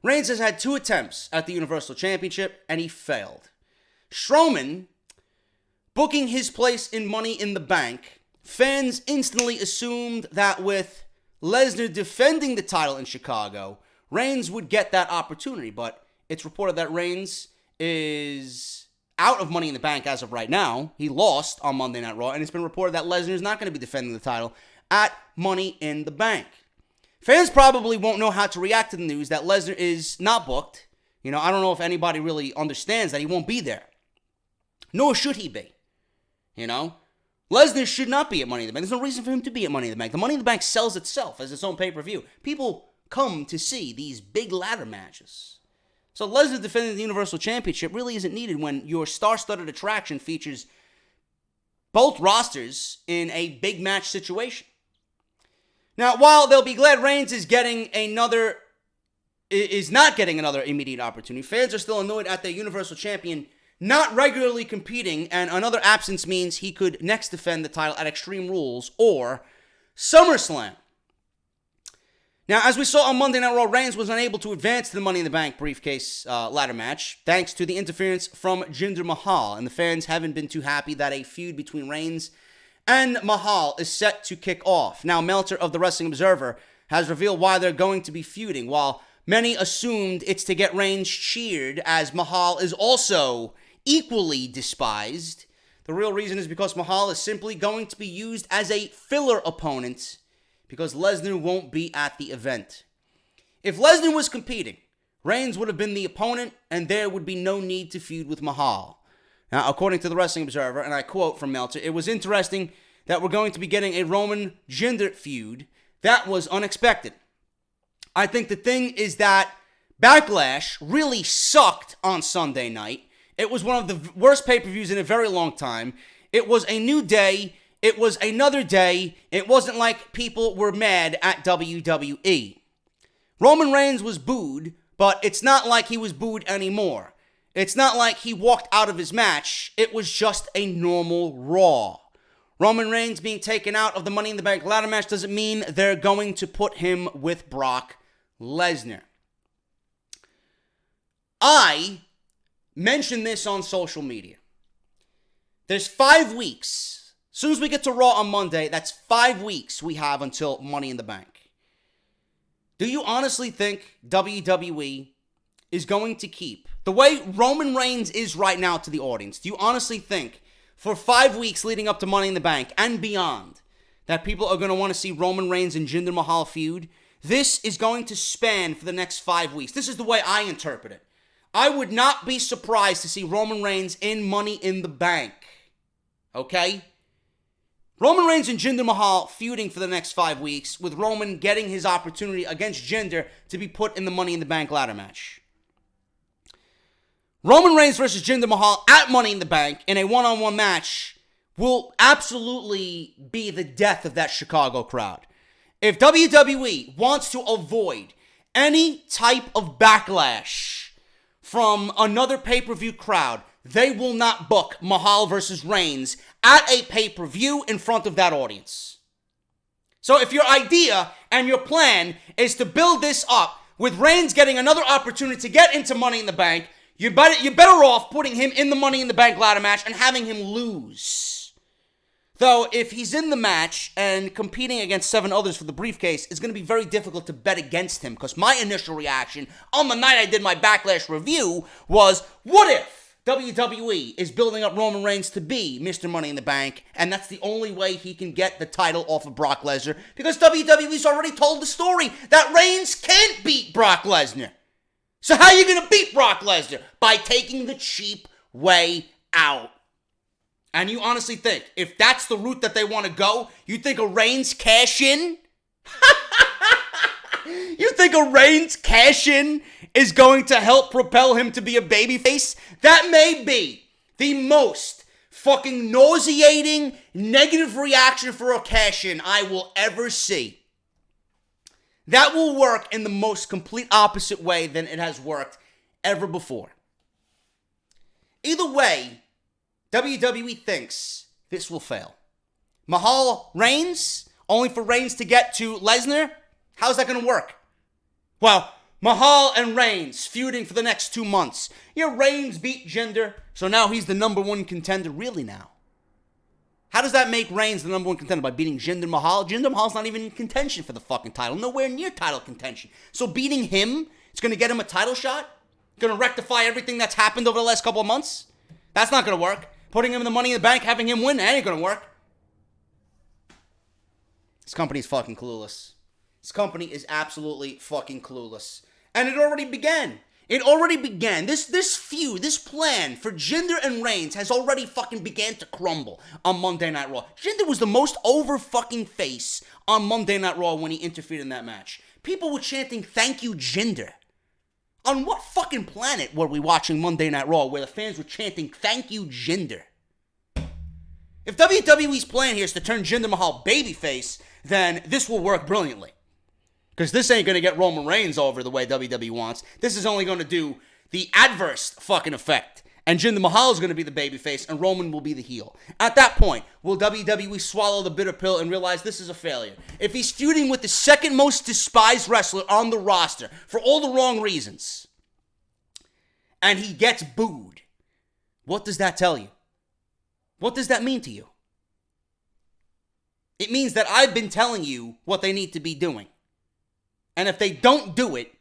Reigns has had 2 attempts at the Universal Championship, and he failed. Strowman booking his place in Money in the Bank, fans instantly assumed that with Lesnar defending the title in Chicago, Reigns would get that opportunity, but it's reported that Reigns is out of Money in the Bank as of right now. He lost on Monday Night Raw, and it's been reported that Lesnar is not going to be defending the title at Money in the Bank. Fans probably won't know how to react to the news that Lesnar is not booked. I don't know if anybody really understands that he won't be there. Nor should he be. Lesnar should not be at Money in the Bank. There's no reason for him to be at Money in the Bank. The Money in the Bank sells itself as its own pay-per-view. People come to see these big ladder matches. So Lesnar defending the Universal Championship really isn't needed when your star-studded attraction features both rosters in a big match situation. Now, while they'll be glad Reigns is not getting another immediate opportunity, fans are still annoyed at their Universal Champion not regularly competing, and another absence means he could next defend the title at Extreme Rules or SummerSlam. Now, as we saw on Monday Night Raw, Reigns was unable to advance to the Money in the Bank briefcase ladder match thanks to the interference from Jinder Mahal, and the fans haven't been too happy that a feud between Reigns and Mahal is set to kick off. Now, Meltzer of the Wrestling Observer has revealed why they're going to be feuding. While many assumed it's to get Reigns cheered, as Mahal is also equally despised, the real reason is because Mahal is simply going to be used as a filler opponent because Lesnar won't be at the event. If Lesnar was competing, Reigns would have been the opponent, and there would be no need to feud with Mahal. Now, according to the Wrestling Observer, and I quote from Meltzer, "It was interesting that we're going to be getting a Roman Jinder feud. That was unexpected. I think the thing is that Backlash really sucked on Sunday night. It was one of the worst pay-per-views in a very long time. It was a new day. It was another day. It wasn't like people were mad at WWE. Roman Reigns was booed, but it's not like he was booed anymore. It's not like he walked out of his match. It was just a normal Raw. Roman Reigns being taken out of the Money in the Bank ladder match doesn't mean they're going to put him with Brock Lesnar." I mentioned this on social media. There's 5 weeks. As soon as we get to Raw on Monday, that's 5 weeks we have until Money in the Bank. Do you honestly think WWE is going to keep the way Roman Reigns is right now to the audience? Do you honestly think for 5 weeks leading up to Money in the Bank and beyond that people are going to want to see Roman Reigns and Jinder Mahal feud? This is going to span for the next 5 weeks. This is the way I interpret it. I would not be surprised to see Roman Reigns in Money in the Bank. Okay? Roman Reigns and Jinder Mahal feuding for the next 5 weeks, with Roman getting his opportunity against Jinder to be put in the Money in the Bank ladder match. Roman Reigns versus Jinder Mahal at Money in the Bank in a one-on-one match will absolutely be the death of that Chicago crowd. If WWE wants to avoid any type of backlash from another pay-per-view crowd, they will not book Mahal versus Reigns at a pay-per-view in front of that audience. So if your idea and your plan is to build this up with Reigns getting another opportunity to get into Money in the Bank, you're better off putting him in the Money in the Bank ladder match and having him lose. Though, if he's in the match and competing against 7 others for the briefcase, it's going to be very difficult to bet against him, because my initial reaction on the night I did my Backlash review was, what if WWE is building up Roman Reigns to be Mr. Money in the Bank, and that's the only way he can get the title off of Brock Lesnar, because WWE's already told the story that Reigns can't beat Brock Lesnar. So how are you going to beat Brock Lesnar? By taking the cheap way out. And you honestly think, if that's the route that they want to go, you think a Reigns cash-in? You think a Reigns cash-in is going to help propel him to be a babyface? That may be the most fucking nauseating, negative reaction for a cash-in I will ever see. That will work in the most complete opposite way than it has worked ever before. Either way, WWE thinks this will fail. Mahal Reigns, only for Reigns to get to Lesnar? How's that going to work? Well, Mahal and Reigns feuding for the next 2 months. Yeah, Reigns beat Jinder, so now he's the number 1 contender. Really now? How does that make Reigns the number 1 contender? By beating Jinder Mahal? Jinder Mahal's not even in contention for the fucking title. Nowhere near title contention. So beating him, it's going to get him a title shot? Going to rectify everything that's happened over the last couple of months? That's not going to work. Putting him in the Money in the Bank, having him win, that ain't going to work. This company's fucking clueless. This company is absolutely fucking clueless. And it already began. It already began. This feud, this plan for Jinder and Reigns has already fucking began to crumble on Monday Night Raw. Jinder was the most over fucking face on Monday Night Raw when he interfered in that match. People were chanting, "Thank you, Jinder." On what fucking planet were we watching Monday Night Raw where the fans were chanting, "Thank you, Jinder"? If WWE's plan here is to turn Jinder Mahal babyface, then this will work brilliantly. Because this ain't going to get Roman Reigns over the way WWE wants. This is only going to do the adverse fucking effect. And Jinder Mahal is going to be the babyface and Roman will be the heel. At that point, will WWE swallow the bitter pill and realize this is a failure? If he's feuding with the second most despised wrestler on the roster for all the wrong reasons, and he gets booed, what does that tell you? What does that mean to you? It means that I've been telling you what they need to be doing. And if they don't do it,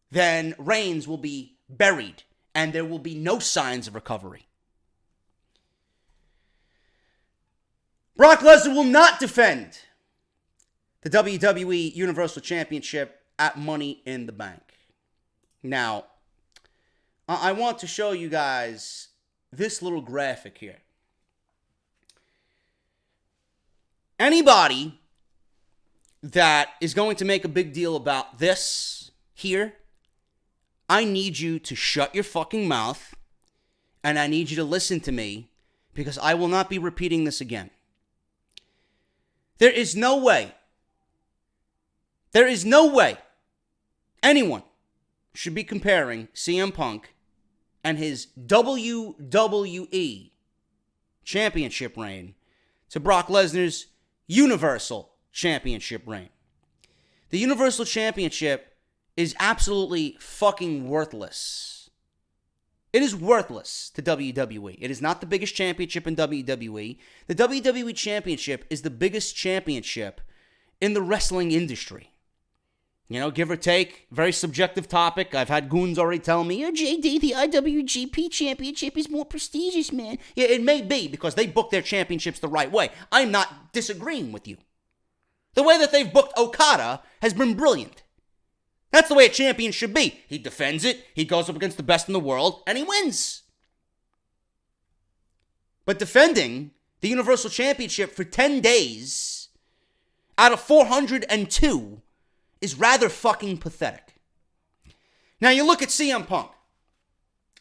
then Reigns will be buried and there will be no signs of recovery. Brock Lesnar will not defend the WWE Universal Championship at Money in the Bank. Now, I want to show you guys this little graphic here. Anybody that is going to make a big deal about this here, I need you to shut your fucking mouth and I need you to listen to me because I will not be repeating this again. There is no way anyone should be comparing CM Punk and his WWE Championship reign to Brock Lesnar's Universal Championship reign. The Universal Championship is absolutely fucking worthless. It is worthless to WWE. It is not the biggest championship in WWE. The WWE Championship is the biggest championship in the wrestling industry. You know, give or take, very subjective topic. I've had goons already tell me, "Oh, JD, the IWGP Championship is more prestigious, man." Yeah, it may be because they book their championships the right way. I'm not disagreeing with you. The way that they've booked Okada has been brilliant. That's the way a champion should be. He defends it, he goes up against the best in the world, and he wins. But defending the Universal Championship for 10 days out of 402 is rather fucking pathetic. Now you look at CM Punk.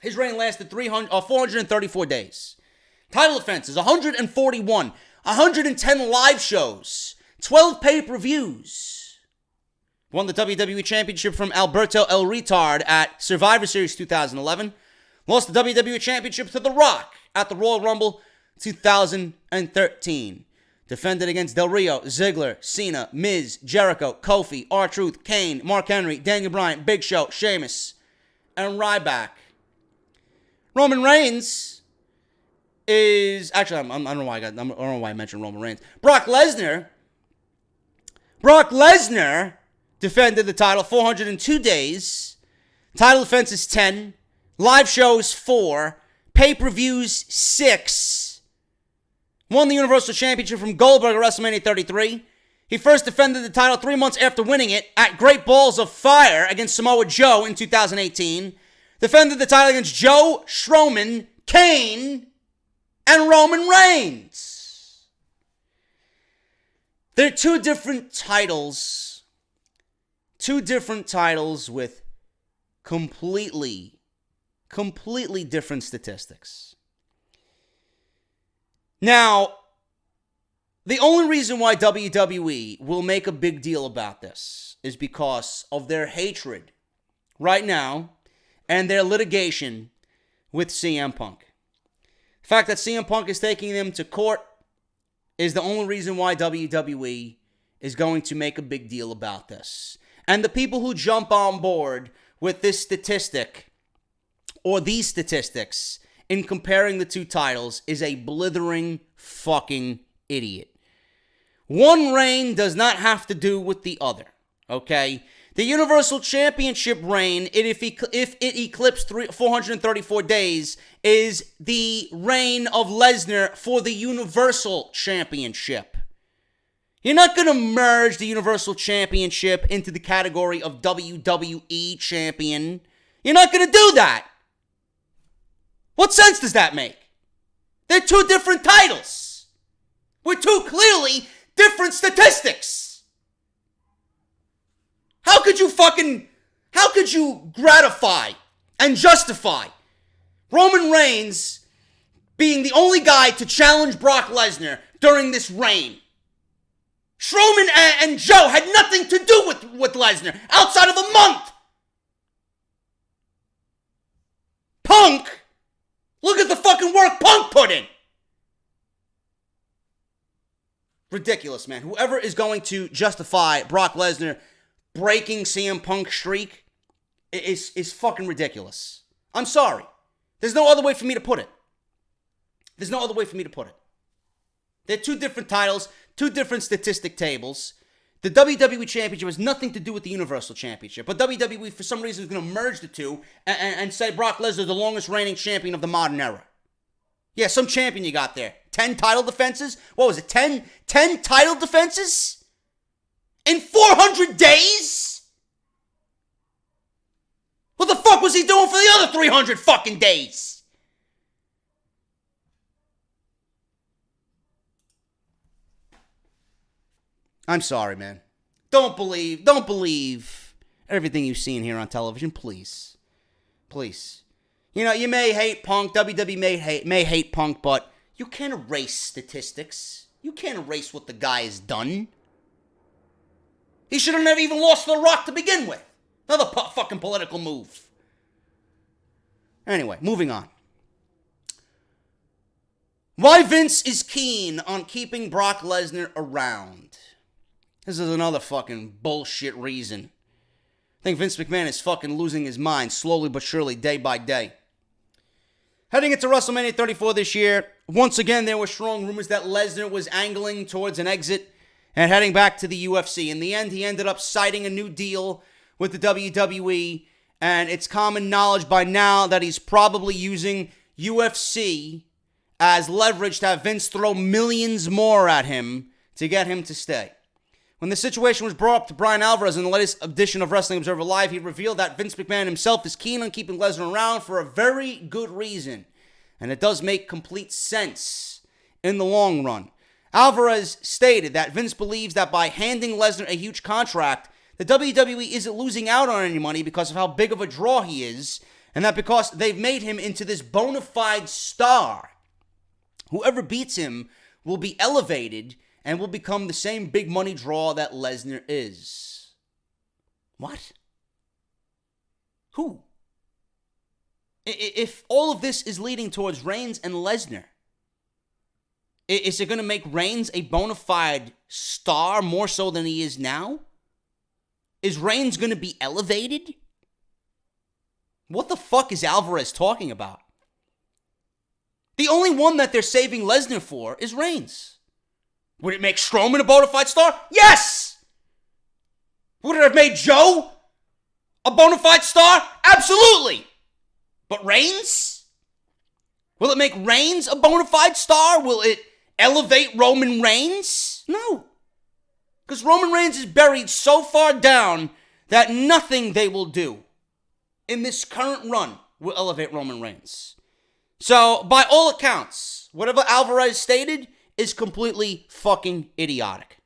His reign lasted 434 days. Title defenses, 141. 110 live shows. 12 pay-per-views. Won the WWE Championship from Alberto El Retard at Survivor Series 2011. Lost the WWE Championship to The Rock at the Royal Rumble 2013. Defended against Del Rio, Ziggler, Cena, Miz, Jericho, Kofi, R-Truth, Kane, Mark Henry, Daniel Bryan, Big Show, Sheamus, and Ryback. Roman Reigns is actually I don't know why I don't know why I mentioned Roman Reigns. Brock Lesnar defended the title 402 days. Title defense is 10. Live shows 4. Pay-per-views 6. Won the Universal Championship from Goldberg at WrestleMania 33. He first defended the title 3 months after winning it at Great Balls of Fire against Samoa Joe in 2018. Defended the title against Joe, Strowman, Kane, and Roman Reigns. They're two different titles. Two different titles with completely different statistics. Now, the only reason why WWE will make a big deal about this is because of their hatred right now and their litigation with CM Punk. The fact that CM Punk is taking them to court is the only reason why WWE is going to make a big deal about this. And the people who jump on board with this statistic or these statistics in comparing the two titles is a blithering fucking idiot. One reign does not have to do with the other, okay? The Universal Championship reign, if it eclipsed 434 days, is the reign of Lesnar for the Universal Championship. You're not going to merge the Universal Championship into the category of WWE Champion. You're not going to do that. What sense does that make? They're two different titles with two clearly different statistics. How could you gratify and justify Roman Reigns being the only guy to challenge Brock Lesnar during this reign? Strowman and Joe had nothing to do with Lesnar outside of a month. Punk, look at the fucking work Punk put in. Ridiculous, man. Whoever is going to justify Brock Lesnar breaking CM Punk's streak is fucking ridiculous. I'm sorry. There's no other way for me to put it. They're two different titles, two different statistic tables. The WWE Championship has nothing to do with the Universal Championship. But WWE, for some reason, is going to merge the two and say Brock Lesnar is the longest reigning champion of the modern era. Yeah, some champion you got there. 10 title defenses? What was it, 10 title defenses? In 400 days? What the fuck was he doing for the other 300 fucking days? I'm sorry, man. Don't believe everything you've seen here on television, please. Please. You know, you may hate Punk, WWE may hate Punk, but you can't erase statistics. You can't erase what the guy has done. He should have never even lost to The Rock to begin with. Another fucking political move. Anyway, moving on. Why Vince is keen on keeping Brock Lesnar around. This is another fucking bullshit reason. I think Vince McMahon is fucking losing his mind slowly but surely, day by day. Heading into WrestleMania 34 this year, once again there were strong rumors that Lesnar was angling towards an exit and heading back to the UFC. In the end, he ended up signing a new deal with the WWE, and it's common knowledge by now that he's probably using UFC as leverage to have Vince throw millions more at him to get him to stay. When the situation was brought up to Bryan Alvarez in the latest edition of Wrestling Observer Live, he revealed that Vince McMahon himself is keen on keeping Lesnar around for a very good reason. And it does make complete sense in the long run. Alvarez stated that Vince believes that by handing Lesnar a huge contract, the WWE isn't losing out on any money because of how big of a draw he is, and that because they've made him into this bona fide star, whoever beats him will be elevated and will become the same big money draw that Lesnar is. What? Who? If all of this is leading towards Reigns and Lesnar, is it going to make Reigns a bona fide star more so than he is now? Is Reigns going to be elevated? What the fuck is Alvarez talking about? The only one that they're saving Lesnar for is Reigns. Would it make Strowman a bona fide star? Yes! Would it have made Joe a bona fide star? Absolutely! But Reigns? Will it make Reigns a bona fide star? Will it elevate Roman Reigns? No. Because Roman Reigns is buried so far down that nothing they will do in this current run will elevate Roman Reigns. So, by all accounts, whatever Alvarez stated is completely fucking idiotic.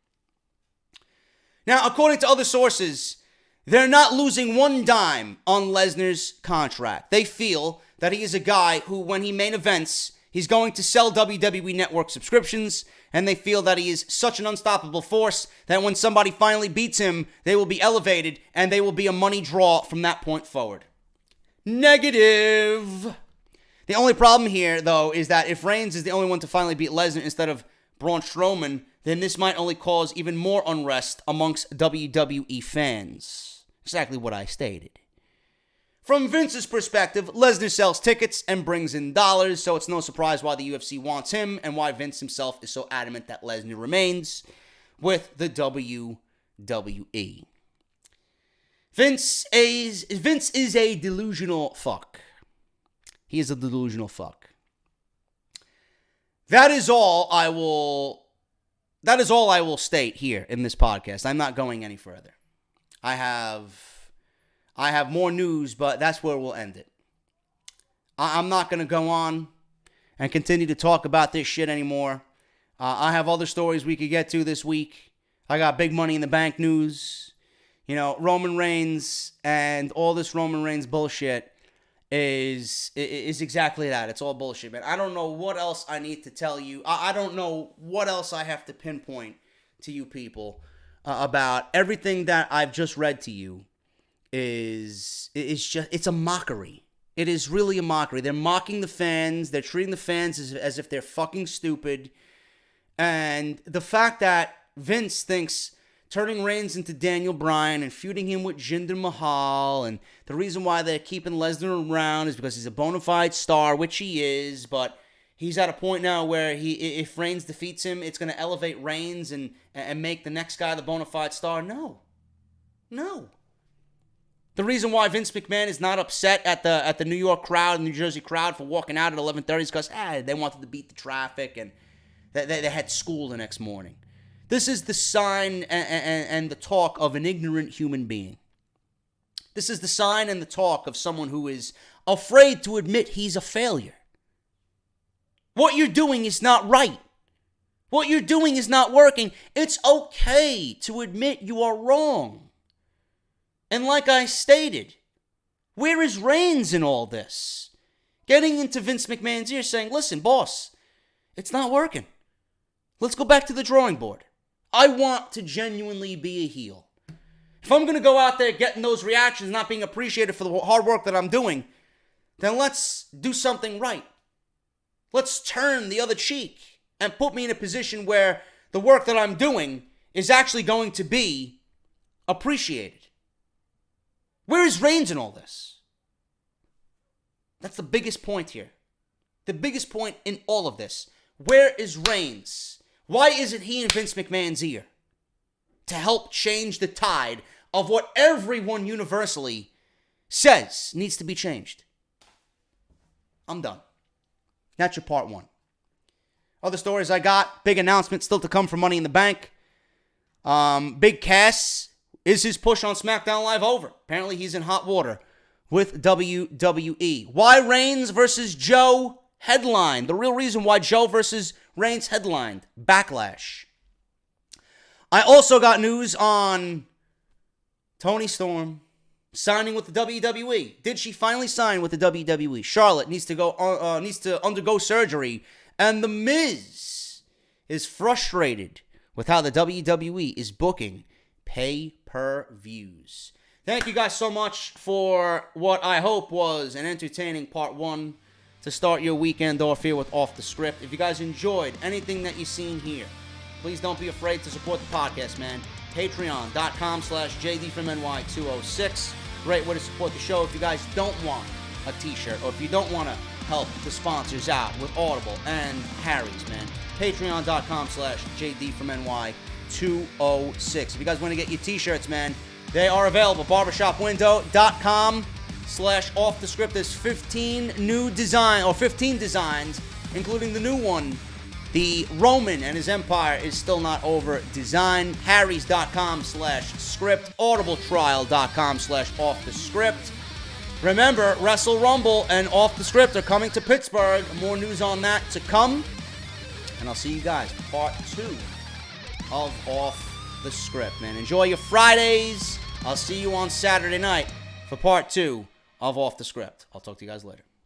Now, according to other sources, they're not losing one dime on Lesnar's contract. They feel that he is a guy who, when he main events, he's going to sell WWE Network subscriptions, and they feel that he is such an unstoppable force that when somebody finally beats him, they will be elevated, and they will be a money draw from that point forward. Negative. The only problem here, though, is that if Reigns is the only one to finally beat Lesnar instead of Braun Strowman, then this might only cause even more unrest amongst WWE fans. Exactly what I stated. From Vince's perspective, Lesnar sells tickets and brings in dollars, so it's no surprise why the UFC wants him and why Vince himself is so adamant that Lesnar remains with the WWE. Vince is a delusional fuck. He is a delusional fuck. That is all I will state here in this podcast. I'm not going any further. I have more news, but that's where we'll end it. I'm not going to go on and continue to talk about this shit anymore. I have other stories we could get to this week. I got big Money in the Bank news. You know, Roman Reigns and all this Roman Reigns bullshit is exactly that. It's all bullshit, man. I don't know what else I need to tell you. I don't know what else I have to pinpoint to you people about everything that I've just read to you. It's a mockery. It is really a mockery. They're mocking the fans. They're treating the fans as if they're fucking stupid. And the fact that Vince thinks turning Reigns into Daniel Bryan and feuding him with Jinder Mahal, and the reason why they're keeping Lesnar around is because he's a bona fide star, which he is, but he's at a point now where if Reigns defeats him, it's going to elevate Reigns and make the next guy the bona fide star. No. The reason why Vince McMahon is not upset at the New York crowd, New Jersey crowd for walking out at 11:30 is because they wanted to beat the traffic and they had school the next morning. This is the sign and the talk of an ignorant human being. This is the sign and the talk of someone who is afraid to admit he's a failure. What you're doing is not right. What you're doing is not working. It's okay to admit you are wrong. And like I stated, where is Reigns in all this? Getting into Vince McMahon's ear saying, listen, boss, it's not working. Let's go back to the drawing board. I want to genuinely be a heel. If I'm going to go out there getting those reactions, not being appreciated for the hard work that I'm doing, then let's do something right. Let's turn the other cheek and put me in a position where the work that I'm doing is actually going to be appreciated. Where is Reigns in all this? That's the biggest point here. The biggest point in all of this. Where is Reigns? Why isn't he in Vince McMahon's ear? To help change the tide of what everyone universally says needs to be changed. I'm done. That's your part one. Other stories I got. Big announcement still to come for Money in the Bank. Big Cass, is his push on SmackDown Live over? Apparently he's in hot water with WWE. Why Reigns versus Joe headline? The real reason why Joe versus Reigns headlined. Backlash. I also got news on Toni Storm signing with the WWE. Did she finally sign with the WWE? Charlotte needs to undergo surgery, and The Miz is frustrated with how the WWE is booking pay-per-views. Thank you guys so much for what I hope was an entertaining part one to start your weekend off here with Off the Script. If you guys enjoyed anything that you've seen here, please don't be afraid to support the podcast, man. Patreon.com/JDFROMNY206. Great way to support the show. If you guys don't want a t-shirt, or if you don't want to help the sponsors out with Audible and Harry's, man. Patreon.com/JDFROMNY206. If you guys want to get your t-shirts, man, they are available. Barbershopwindow.com/offthescript. There's 15 designs, including the new one. The Roman and his empire is still not over design. Harrys.com/script. Audibletrial.com/offthescript. Remember, Wrestle Rumble and Off the Script are coming to Pittsburgh. More news on that to come. And I'll see you guys for part 2 of Off the Script, man. Enjoy your Fridays. I'll see you on Saturday night for part 2 of Off the Script. I'll talk to you guys later.